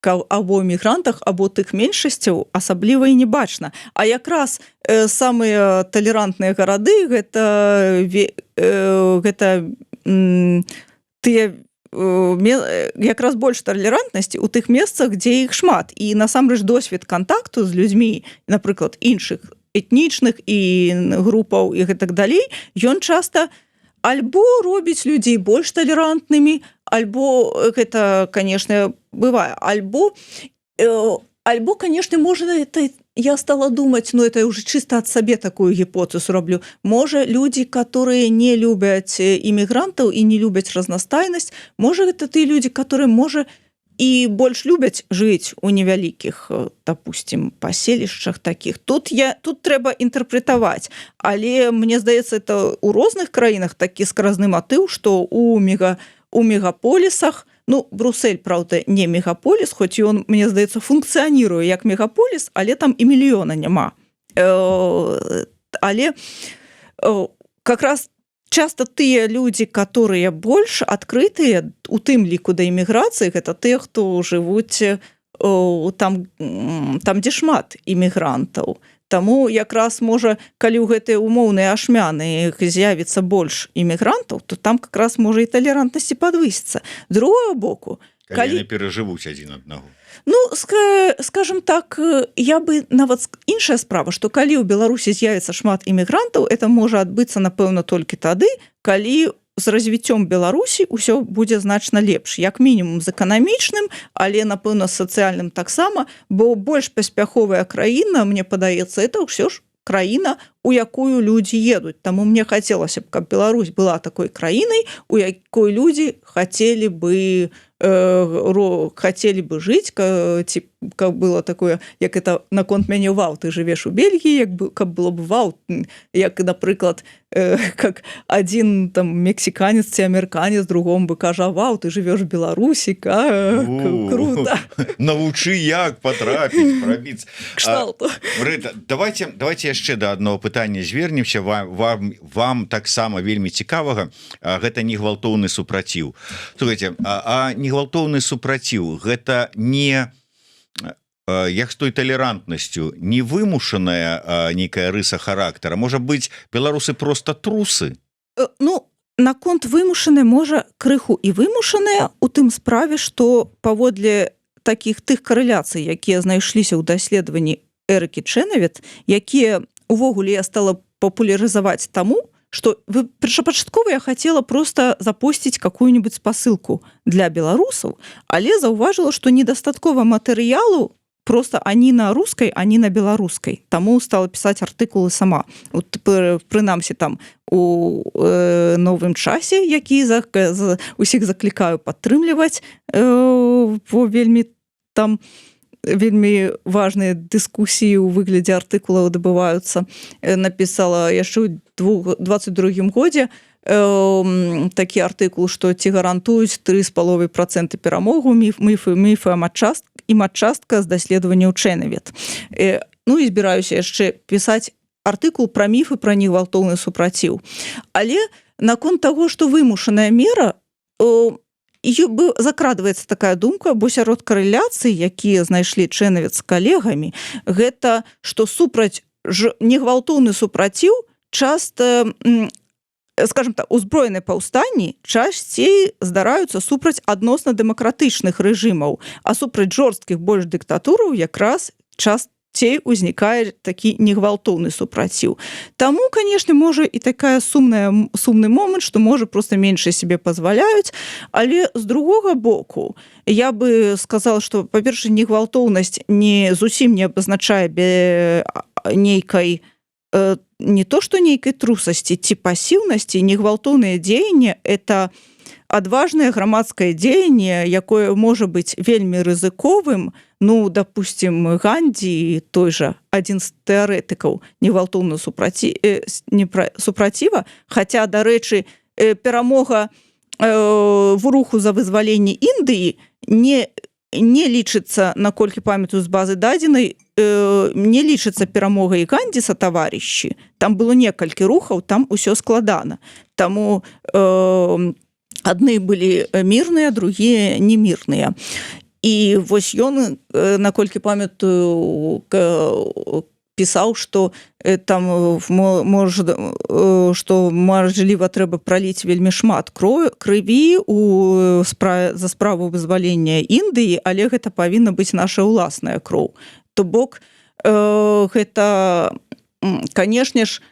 або мігрантах, або тых меншасцяў асабліва і не бачна. А якраз самыя талерантныя гарады гэта тыя якраз больш талерантнасці ў тых месцах, дзе іх шмат. І насамрэч досвед кантакту з людзьмі, напрыклад, іншых этнічных і групаў і гэтак далей, ён часта альбо робіць людзей больш талерантнымі, альбо гэта, конечно, бывае, альбо, конечно, можа, это я стала думать, но это уже чисто от сабе такую гипотезу роблю. Можа, люди, которые не любят иммигрантов и не любят разностайность, можа, это те люди, которые, можа, и больше любят жить у невялікіх, допустим, поселішчах таких. Тут трэба інтэрпрэтаваць. Але, мне здаецца, это у розных краінах такі скразны матыў, што у мегаполісах, ну, Брюссель, правда, не мегаполіс, хоць ён, мне здаецца, функцыяніруе як мегаполіс, але там і мільёна няма. Але как раз часто тыя людзі, которые больш адкрытыя, у тым ліку да іміграцыі, гэта тыя, хто жывуць там, дзе шмат імігрантаў. Таму якраз, можа, калі ў гэтыя умоўныя ашмяны з'явіцца больш імігрантаў, то там как раз можа і талерантнасці падвысіцца. Другого боку... Калі яны перажывуць адзін аднаго. Ну, скажем так, я бы нават іншая справа, што калі ў Беларусі з'явіцца шмат імігрантаў, это можа адбыцца, напэўна, толькі тады, калі з развіццём Беларусі ўсё будзе значна лепш, як мінімум з эканамічным, але, напэўна, з сацыяльным таксама, бо больш паспяховая краіна, мне падаецца, это ўсё ж краіна, у якую людзі едуць. Таму мне хацелася б, каб Беларусь была такой краінай, у якой людзі хацелі бы хотели бы жить, как было такое, як это наконт мяне вау, ты живеш у Бельгії, каб было бы вау, як, напрыклад, как один там мексиканец ці амерыканец другому бы кажа, вау, ты живеш в Беларусі, круто. Навучы, як патрапіць, прабіць. Кшталту. Рыта, давайте яшчэ да аднаго пытання звернемся. Вам таксама вельмі цікавага, гэта негвалтоўны супраціў. Слухайте, а негвалтоўны супраціў гэта не як з той талерантнасцю, не вымушаная нейкая рыса характара. Можа быць, беларусы просто трусы? Ну, наконт вымушаныя, можа, крыху і вымушаныя у тым справе, што паводле тых карэляцый, якія знайшліся ў даследаванні Эрыкі Чэнавіт, якія увогуле я стала папулярызаваць таму, что першапачаткова я хотела просто запостить какую-нибудь спасылку для беларусаў, але заўважыла, што недастаткова матэрыялу просто ані на рускай, ані на беларускай. Таму стала пісаць артыкулы сама. Прынамсі там у новым часе, які усіх заклікаю падтрымліваць, вельмі важныя дыскусіі ў выглядзе артыкулаў адбываюцца. Напісала яшчэ ў 22 годзе такі артыкул, што ці гарантуюць 3,5% перамогу міфы і матчастка з даследаванняў Чэнавіт. Ну і збіраюся яшчэ пісаць артыкул пра міфы пра негвалтоўны супраціў. Але наконт таго, што вымушаная мера, закрадваецца такая думка, бо сярод карэляцый, якія знайшлі Чэнавіт з калегамі, гэта што супраць негвалтоўны супраціў часта, скажем так, узброеныя паўстанні часцей здараюцца супраць адносна дэмакратычных рэжымаў, а супраць жорсткіх больш дыктатураў якраз часцей узнікае такі негвалтоўны супраціў. Таму, канешне, можа і такая сумны момант, што можа проста менш сябе пазваляюць, але з другога боку я бы сказала, што, па-першае, негвалтоўнасць зусім не абазначае нейкай не то, што нейкай трусасці ці пасіўнасці. Негвалтоўнае дзеянне – это адважнае грамадскае дзеянне, якое можа быць вельмі рызыковым. Ну, допустим, Ганді, той жа, адзін з тэарэтыкаў негвалтоўнага супраціва, хаця, дарэчы, перамога в руху за вызваленне Індыі не лічыцца, наколькі памятаю з базы дадзенай, не лічыцца перамогай Ганді са таварышы. Там было некалькі рухаў, там усё складана. Таму адны былі мірныя, другія немірныя. І вось ён, наколькі памятаю, пісаў, што там можліва трэба праліць вельмі шмат крыві за справу вызвалення Індыі, але гэта павінна быць наша ўласная кроў. То бок гэта, канешне ж,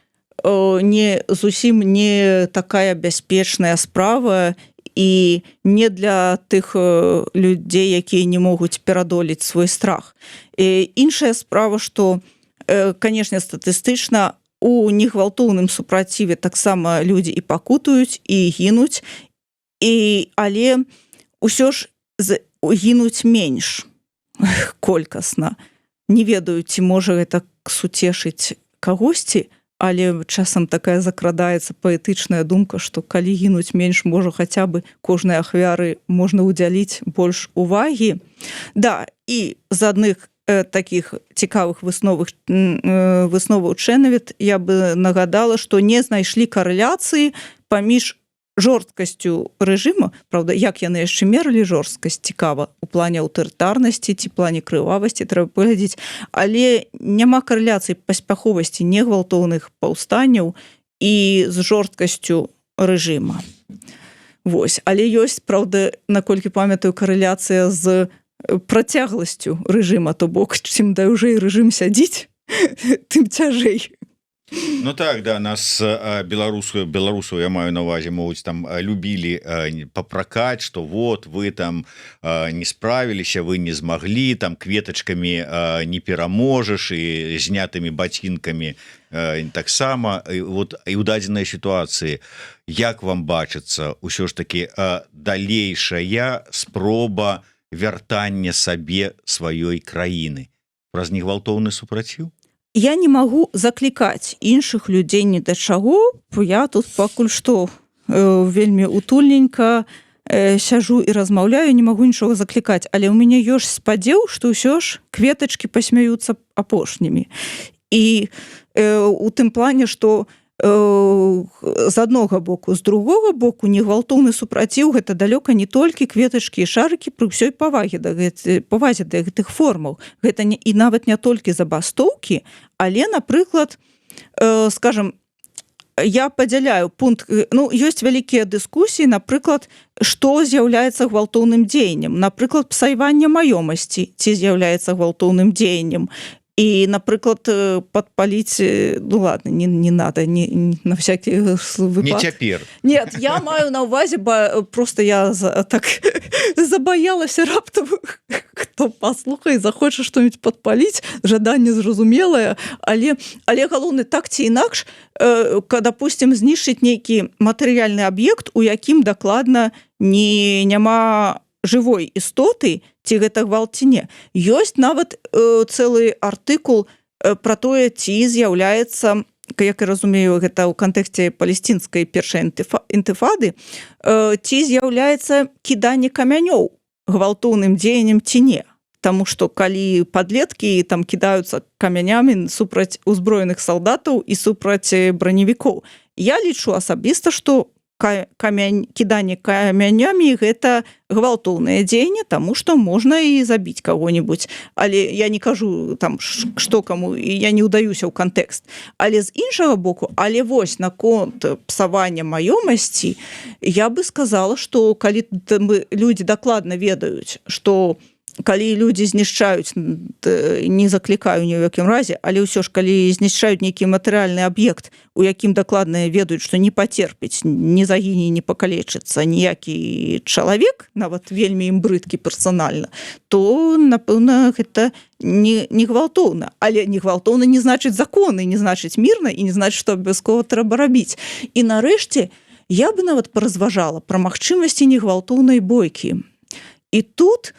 не зусім не такая бяспечная справа і не для тых людзей, якія не могуць перадолець свой страх. Іншая справа, што, канешне, статыстычна у негвалтоўным супраціве таксама людзі і пакутаюць, і гінуць, але ўсё ж гінуць менш колькасна. Не ведаю, ці можа гэта суцешыць кагосьці, але часам такая закрадаецца паэтычная думка, што калі гінуць менш, можа хаця бы кожнай ахвяры можна ўдзяліць больш увагі. Да, і з адных такіх цікавых высноваў Чэнавіт я бы нагадала, што не знайшлі карэляцыі паміж жорсткасцю рэжыма, правда, як яны яшчэ мералі жорсткасць, цікава, у плане аўтарытарнасці ці плане крывавасці трэба паглядзець, але няма карэляцыі паспяховасці негвалтоўных паўстанняў і з жорсткасцю рэжыма. Вось, але ёсць, правда, наколькі памятаю, карэляцыя з працягласцю рэжыма, то бок, чым даўжэй рэжым сядзіць, тым цяжэй. Ну так, да, нас беларусаў я маю на увазе могуць там любілі папракаць, что вот вы там не справіліся, вы не змаглі, там кветачкамі не пераможаш і знятымі бацінкамі таксама. Вот і ў дадзенай сітуацыі як вам бачыцца ўсё ж таки далейшая спроба вяртання сабе сваёй краіны праз негвалтоўны супраціў? Я не магу заклікаць іншых людзей ні да чаго, я тут пакуль што вельмі утульненька сяжу і размаўляю, не магу нічога заклікаць, але ў мяне ёсць спадзеў, што ўсё ж кветачкі пасмяюцца апошнімі. І у тым плане, што з аднога боку, з другога боку негвалтоўны супраціў гэта далёка не толькі кветачкі і шарыкі пры ўсёй павазе да гэтых формаў. Гэта і нават не толькі забастоўкі, але, напрыклад, скажем, я падзяляю пункт, ну, ёсць вялікія дыскусіі, напрыклад, што з'яўляецца гвалтоўным дзеяннем. Напрыклад, псаванне маёмасці ці з'яўляецца гвалтоўным дзеяннем. И, напрыклад, подпалить, ну ладно, не надо, на всякий выпадок. Не цяпер. Нет, я маю на увазе, просто я так забаялася раптам, хто паслухае, захоча што-нибудь подпалить, жаданне зразумелае, але галоўны так ці інакш, допустим, знішчыць нейкі матэрыяльны аб'ект, у якім дакладна няма жывой істоты, ці гэта гвалт ці не. Ёсць нават цэлы артыкул пра тое, ці з'яўляецца, як я разумею, гэта ў кантэксце палестынскай першай інтыфады, ці з'яўляецца кіданне камянёў гвалтоўным дзеяннем ці не. Таму што калі падлеткі там кідаюцца камянямі супраць узброеных салдатаў і супраць браневікоў. Я лічу асабіста, што кіданне камянямі гэта гвалтоўнае дзеянне, таму што можна і забіць каго-нибудь. Але я не кажу там што каму, я не ўдаюся ў кантэкст. Але з іншага боку, але вось наконт псавання маёмасці, я бы сказала, што калі людзі дакладна ведаюць, што калі людзі знішчаюць, не заклікаю ні ў якім разе, але ўсё ж, калі знішчаюць нейкі матэрыяльны аб'ект, у якім дакладна ведаюць, што не пацерпіць, не загіне, не пакалечыцца ніякі чалавек, нават вельмі ім брыдкі персанальна, то, напэўна, гэта не гвалтоўна. Але не гвалтоўна не значыць законы, не значыць мірна і не значыць, што абавязкова трэба рабіць. І нарэшце, я бы нават паразважала пра магчымасці негвалтоўнай бойкі. І тут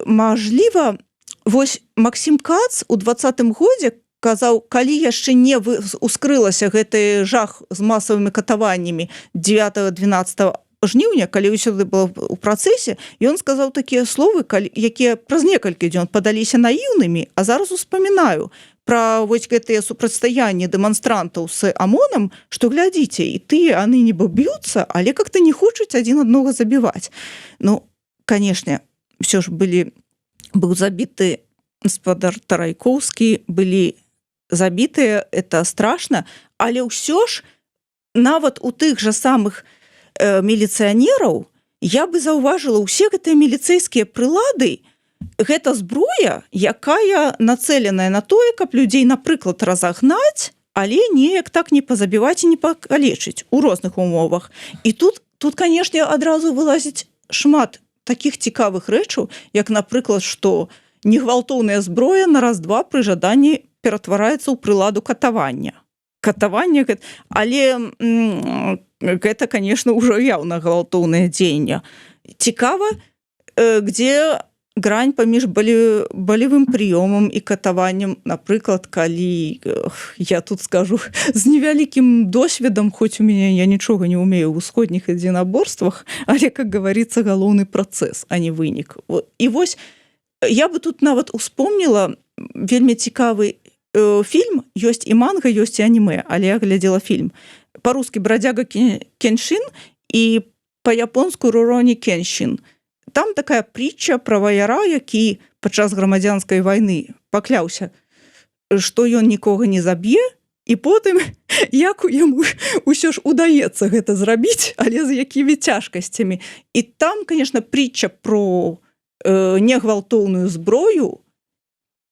мажліва, вось Максім Кац у 20-м годзе казаў, калі яшчэ не ускрылася гэты жах з масавымі катаваннямі 9-12 жніўня, калі ўсё было ў працэсе, ён сказаў такія словы, якія праз некалькі дзён падаліся наіўнымі, а зараз успамінаю пра вось гэтыя супрацьстаянні дэманстрантаў з АМОНам, што глядзіце, і тыя, яны нібы б'юцца, але как-то не хочуць адзін аднаго забіваць. Ну, канешне, все ж быў забіты гаспадар Тарайкоўскі, былі забітыя, это страшна, але ўсё ж нават у тых жа самых міліцыянераў я бы заўважыла ўсе гэтыя міліцэйскія прылады, гэта зброя, якая нацэленая на тое, каб людзей, напрыклад, разагнаць, але неяк так не пазабіваць і не пакалечыць у розных умовах. І тут, канешне, адразу вылазіць шмат такіх цікавых рэчаў, як, напрыклад, што негвалтоўная зброя на раз-два пры жаданні ператвараецца ў прыладу катавання. Катаванне, але гэта, конечно, ўжо яўна гвалтоўнае дзеянне. Цікава, где грань паміж балевым прыёмам і катаваннем, напрыклад, калі, я тут скажу, з невялікім досведам, хоць у мяне я нічога не умею ў усходніх единоборствах, але, как говорится, галоўны працэс, а не вынік. І вось, я бы тут нават успомніла вельмі цікавы фільм, ёсць і манга, ёсць і анімэ, але я глядзела фільм. Па-рускі «Бродяга Кеншин» і па-японску «Рурони Кеншин». Там такая притча пра ваяра, які падчас грамадзянскай вайны пакляўся, што ён нікога не заб'е, і потым, як яму ўсё ж удаецца гэта зрабіць, але з якімі цяжкасцямі. І там, конечно, притча про негвалтоўную зброю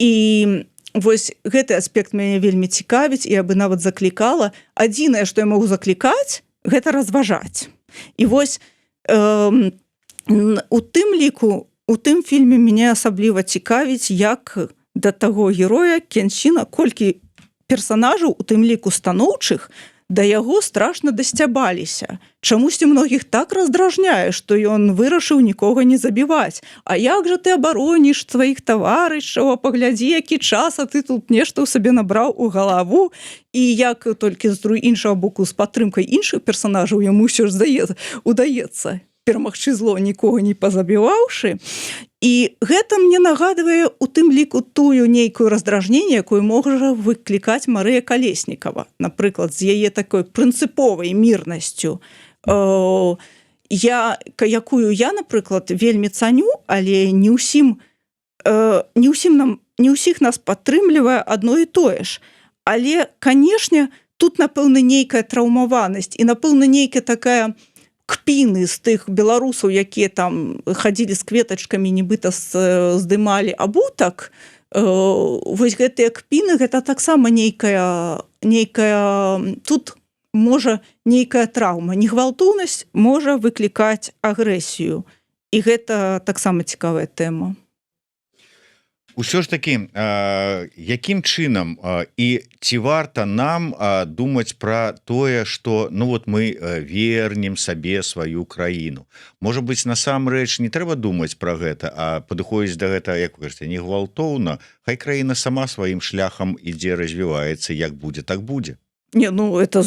і вось гэты аспект мяне вельмі цікавіць, і я бы нават заклікала. Адзінае, што я магу заклікаць, гэта разважаць. І вось у тым ліку, у тым фільме мяне асабліва цікавіць, як да таго героя Кеншіна, колькі персанажаў, у тым ліку станоўчых, да яго страшна дасцябаліся. Чамусьці многіх так раздражняе, што ён вырашыў нікога не забіваць. А як жа ты абароніш сваіх таварышаў, а паглядзі, які час, а ты тут нешта ў сабе набраў у галаву. І як толькі з іншага боку з падтрымкай іншых персанажаў яму ўсё ж удаецца перамагчы зло, нікога не пазабіваўшы. І гэта мне нагадвае у тым ліку тую нейкую раздражненне, якую можа выклікаць Марыя Калеснікава. Напрыклад, з яе такой прынцыповай мірнасцю, якую я, напрыклад, вельмі цаню, але не ўсіх нас падтрымлівае адно і тое ж. Але, канешне, тут, напэўна, нейкая траўмаванасць і, напэўна, нейкая такая кпіны з тых беларусаў, якія там хадзілі з кветачкамі, нібыта здымалі абутак. Вось гэтыя кпіны, гэта таксама нейкая тут можа нейкая траўма. Негвалтоўнасць можа выклікаць агрэсію. І гэта таксама цікавая тэма. Усё ж таки, якім чынам і ці варта нам думаць пра тое, што ну вот мы вернем сабе сваю краіну. Можа быць, насамрэч не трэба думаць пра гэта, а падыходзіць да гэта, як вы кажаце, не гвалтоўна. Хай краіна сама сваім шляхам ідзе, развіваецца, як будзе, так будзе. Не, ну это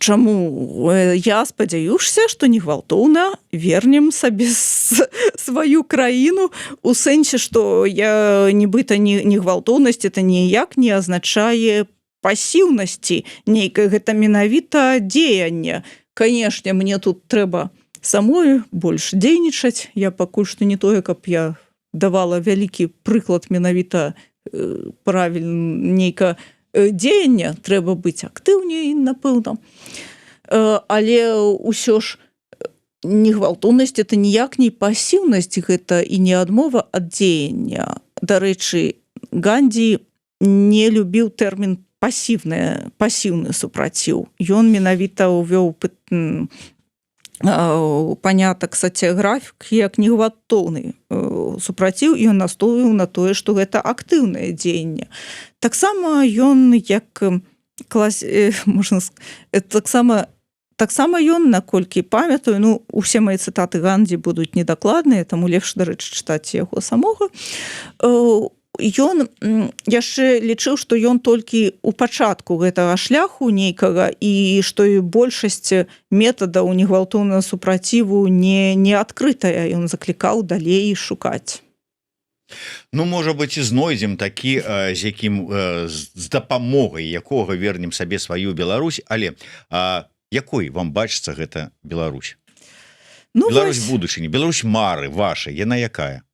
чаму? Я спадзяюся, што не гвалтоўна вернем сабе сваю краіну у сэнсе, што я нібыта не гвалтоўнасць, это ніяк не азначае пасіўнасці нейкай, гэта менавіта дзеянне. Канешне, мне тут трэба самой больш дзейнічаць. Я пакуль што не тое, каб я давала вялікі прыклад менавіта правільна нейка дзеяння, трэба быць актыўней, напэўна. Але ўсё ж негвалтоўнасць это ніяк не пасіўнасць, гэта і не адмова ад дзеяння. Дарэчы, Гандзі не любіў тэрмін пасіўны супраціў. Ён менавіта ўвёў панятак сацыяграфік як негвалтоўны супраціў, і ён настойваў на тое, што гэта актыўнае дзеянне. Таксама ён як таксама ён, наколькі памятаю, ну усе мае цытаты Гандзі будуць недакладныя, таму лепш, дарэчы, чытаць яго самога. Ён яшчэ лічыў, што ён толькі ў пачатку гэтага шляху нейкага, і што і большасць метадаў негвалтоўнага супраціву не адкрытая, ён заклікаў далей шукаць. Ну, можа быць, і знойдзем такі, з дапамогай якога вернем сабе сваю Беларусь, але якой вам бачыцца гэта Беларусь? Ну, Беларусь будучыні, Беларусь мары ваша, яна якая?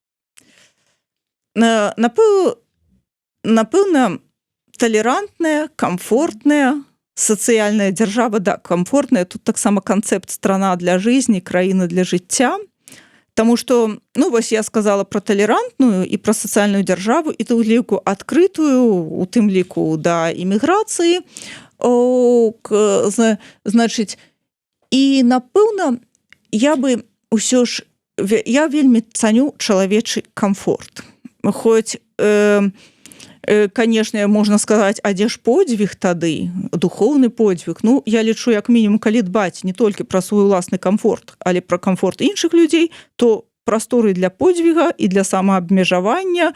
Напэўна, талерантная, комфортная, сацыяльная дзяржава, да, комфортная, тут таксама канцэпт страна для жизни, краіна для жыцця, таму што, ну, вось я сказала про талерантную і про сацыяльную дзяржаву, і ту ліку адкрытую, у тым ліку да іміграцыі, значыць, і, напэўна, я бы ўсё ж, я вельмі цаню чалавечы комфорт. Хоць, конечно, можна сказаць, а дзе ж подзвіг тады, духоўны подзвіг? Ну, я лічу, як мінімум, калі дбаць не толькі пра свой уласны комфорт, але пра комфорт іншых людзей, то прасторы для подзвіга і для самаабмежавання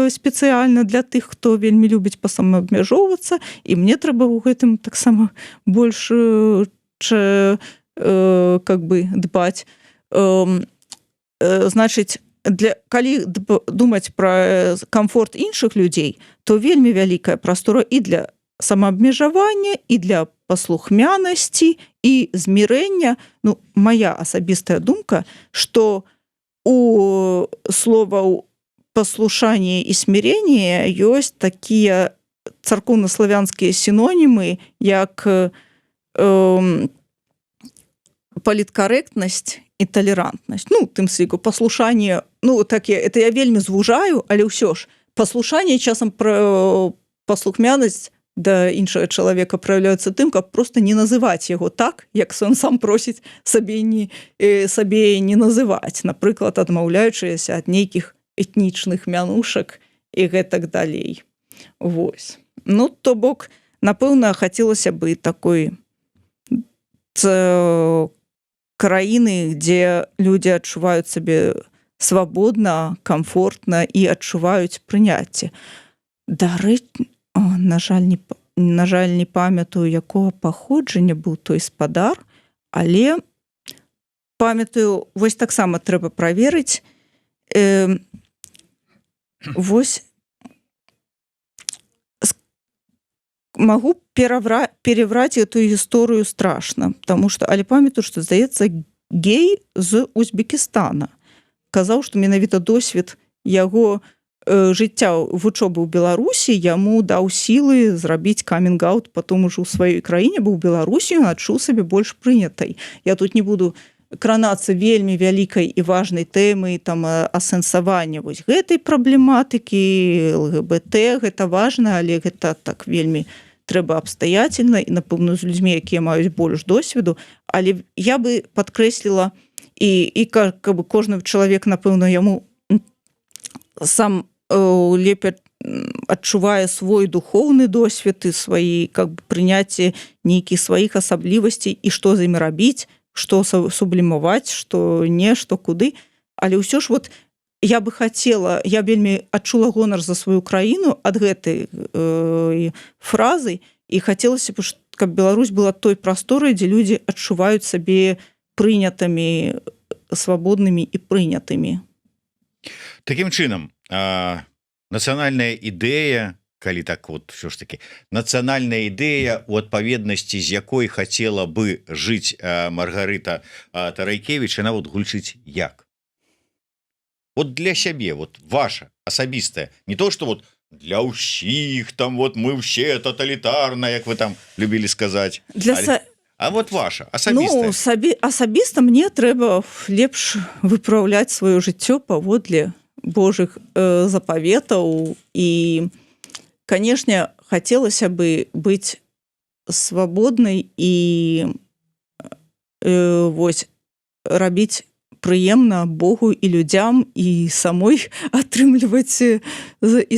спецыяльна для тых, хто вельмі любіць пасамаабмяжоўвацца, і мне трэба ў гэтым таксама больш как бы дбаць. Значыць, калі думаць пра камфорт іншых людзей, то вельмі вялікая прастора і для самаабмежавання, і для паслухмянасці, і змірэння. Ну, моя асабістая думка, што у словаў паслушанне і сміренне ёсць такія царкоўна-славянскія сінонімы, як паліткарэктнасць і талерантнасць. Ну, тым сліку, паслушанне, ну, таке, это я вельмі звужаю, але ўсё ж, паслушанне часам пра паслухмянасць да іншага чалавека праяўляецца тым, каб проста не называць яго так, як ён сам просіць сабе не называць, напрыклад, адмаўляючыся ад нейкіх этнічных мянушак і гэтак далей. Вось. Ну, то бок, напэўна, хацелася бы такой краіны, дзе людзі адчуваюць сабе свабодна, камфортна і адчуваюць прыняцце. Дарэчы, на жаль, не памятаю, якога паходжання быў той спадар, але памятаю, вось таксама трэба праверыць. Вось магу перевраць эту гісторыю страшна, потому что, але памятаю, што, здаецца, гей з Узбекістана казаў, што менавіта досвед яго жыцця вучобы ў Беларусі яму даў сілы зрабіць камінг-аут потом ужо ў сваёй краіне, бо ў Беларусі ён адчуў сабе больш прынятай. Я тут не буду кранацца вельмі вялікай і важнай тэмы там асэнсавання вось гэтай праблематыкі ЛГБТ, гэта важна, але гэта так вельмі трэба абстаятельна і, напэўна, з людзьмі, якія маюць больш досведу, але я бы падкрэсліла і кожны чалавек, напэўна, яму сам лепей адчувае свой духоўны досвед і свае прыняцце нейкіх сваіх асаблівасцей і што з імі рабіць, што сублімаваць, што не, што куды. Але ўсё ж вот я бы хацела, я вельмі адчула гонар за сваю краіну ад гэтай фразы і хацелася б, каб Беларусь была той прасторай, дзе людзі адчуваюць сабе прынятымі, свабоднымі і прынятымі. Такім чынам, нацыянальная ідэя, калі так вот ўсё ж таки, нацыянальная ідэя, у адпаведнасці з якой хацела бы жыць Маргарыта Тарайкевіч, яна вот гучыць як? Вот для сябе, вот ваша, асабістая, не то, что вот для ўсіх, там вот мы все тоталітарна, як вы там любілі сказаць. А вот ваша, асабістая. Ну, асабіста мне трэба лепш выпраўляць сваё жыццё паводле Божых запаветаў і, канешне, хацелася бы быць свабоднай і вось рабіць прыемна Богу і людзям і самой атрымліваць і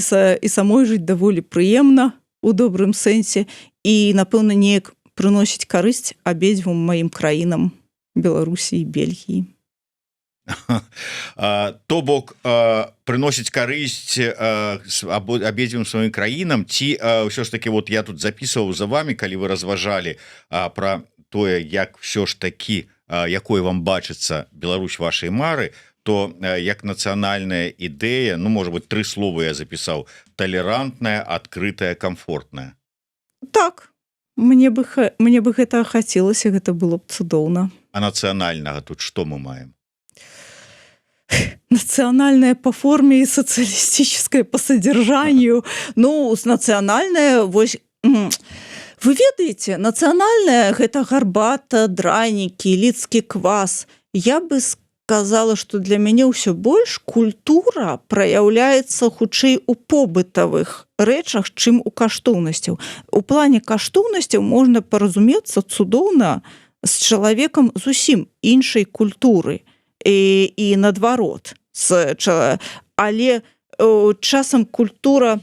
самой жыць даволі прыемна у добрым сэнсе і, напэўна, неяк прыносіць карысць абедзвюм маім краінам Беларусі і Бельгіі. То бок прыносіць карысць абедзвюм сваім краінам ці ўсё ж таки вот я тут записываў за вами, калі вы разважалі пра тое, як все ж таки якой вам бачыцца Беларусь вашай мары, то як нацыянальная ідэя, ну, может быть, 3 слова я запісаў: талерантная, адкрытая, комфортная. Так, мне бы гэта хацелася, гэта было б цудоўна. А нацыянальнага тут што мы маем? Национальное по форме и социалистическое по содержанию. Ну, национальное, вось, вы ведаеце, нацыянальная гэта гарбата, дранікі, лідскі квас. Я бы сказала, што для мяне ўсё больш культура праяўляецца хутчэй у побытавых рэчах, чым у каштоўнасцяў. У плане каштоўнасцяў можна паразумецца цудоўна з чалавекам зусім іншай культуры і наадварот. Але часам культура,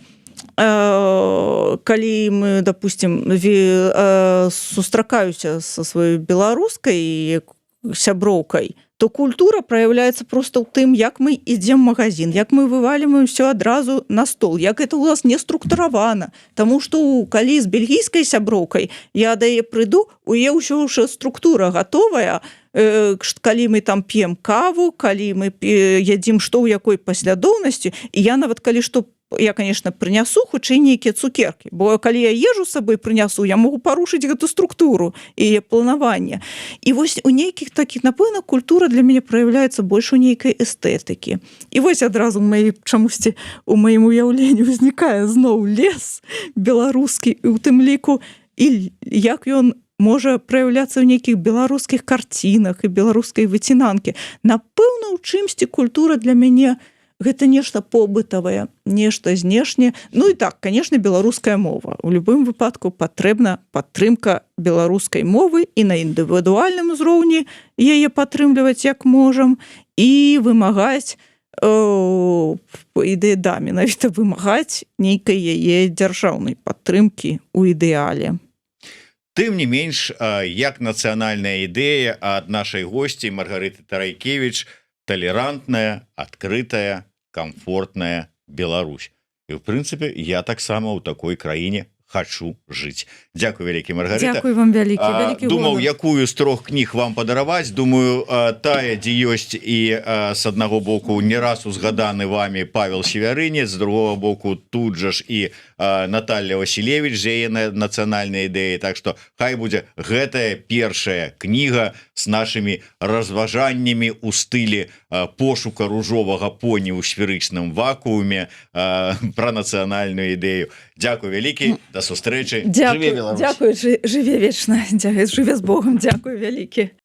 калі мы, допустим, сустракаюся са сваёй беларускай сяброўкай, то культура праяўляецца проста ў тым, як мы ідзем в магазин, як мы вываліваем ўсё адразу на стол, як гэта ў нас не структуравана. Таму што калі з бельгійскай сяброўкай я да яе прыйду, у яе ўсё ўжо структура гатовая, калі мы там п'ем каву, калі мы ядзім што ў якой паслядоўнасці, і я нават калі што, я, конечно, прынясу хутчэй нейкія цукеркі, бо калі я ежу з сабой прынясу, я могу парушыць гэту структуру і планавання. І вось у нейкіх такіх, напэўна, культура для мяне праяўляецца больш у нейкай эстэтыкі. І вось адразу чамусьці у маім уяўленні ўзнікае зноў лес беларускі, і ў тым ліку, і як ён можа праяўляцца ў нейкіх беларускіх карцінах і беларускай выцінанкі. Напэўна, у чымсьці культура для мяне гэта нешта побытавае, нешта знешняе. Ну і так, конечно, беларуская мова. У любым выпадку патрэбна падтрымка беларускай мовы і на індывідуальным узроўні яе падтрымліваць як можам і вымагаць ідэя, да, менавіта вымагаць нейкай яе дзяржаўнай падтрымкі ў ідэале. Тым не менш, як нацыянальная ідэя ад нашай госці Маргарыты Тарайкевіч толерантная, адкрытая, комфортная Беларусь. І в прынцыпе, я таксама ў такой краіне хочу жыць. Дзякуй вялікі, Маргарыта. Дзякуй вам вялікі. Думаў, якую з 3 кніг вам падараваць. Думаю, тая, дзе ёсць і з аднаго боку не раз узгаданы вами Павел Севярынец, з другого боку тут жа ж і Наталья Василевич з яе нацыянальнай ідэі. Так што хай будзе гэтая першая кніга з нашымі разважаннямі ў стылі пошука ружовага поні ў сферычным вакууме пра нацыянальную ідэю. Дзякуй вялікі, да сустрэчы. Жыве Беларусь. Дзякуй, жыве вечна, жыве з Богом, дзякуй вялікі.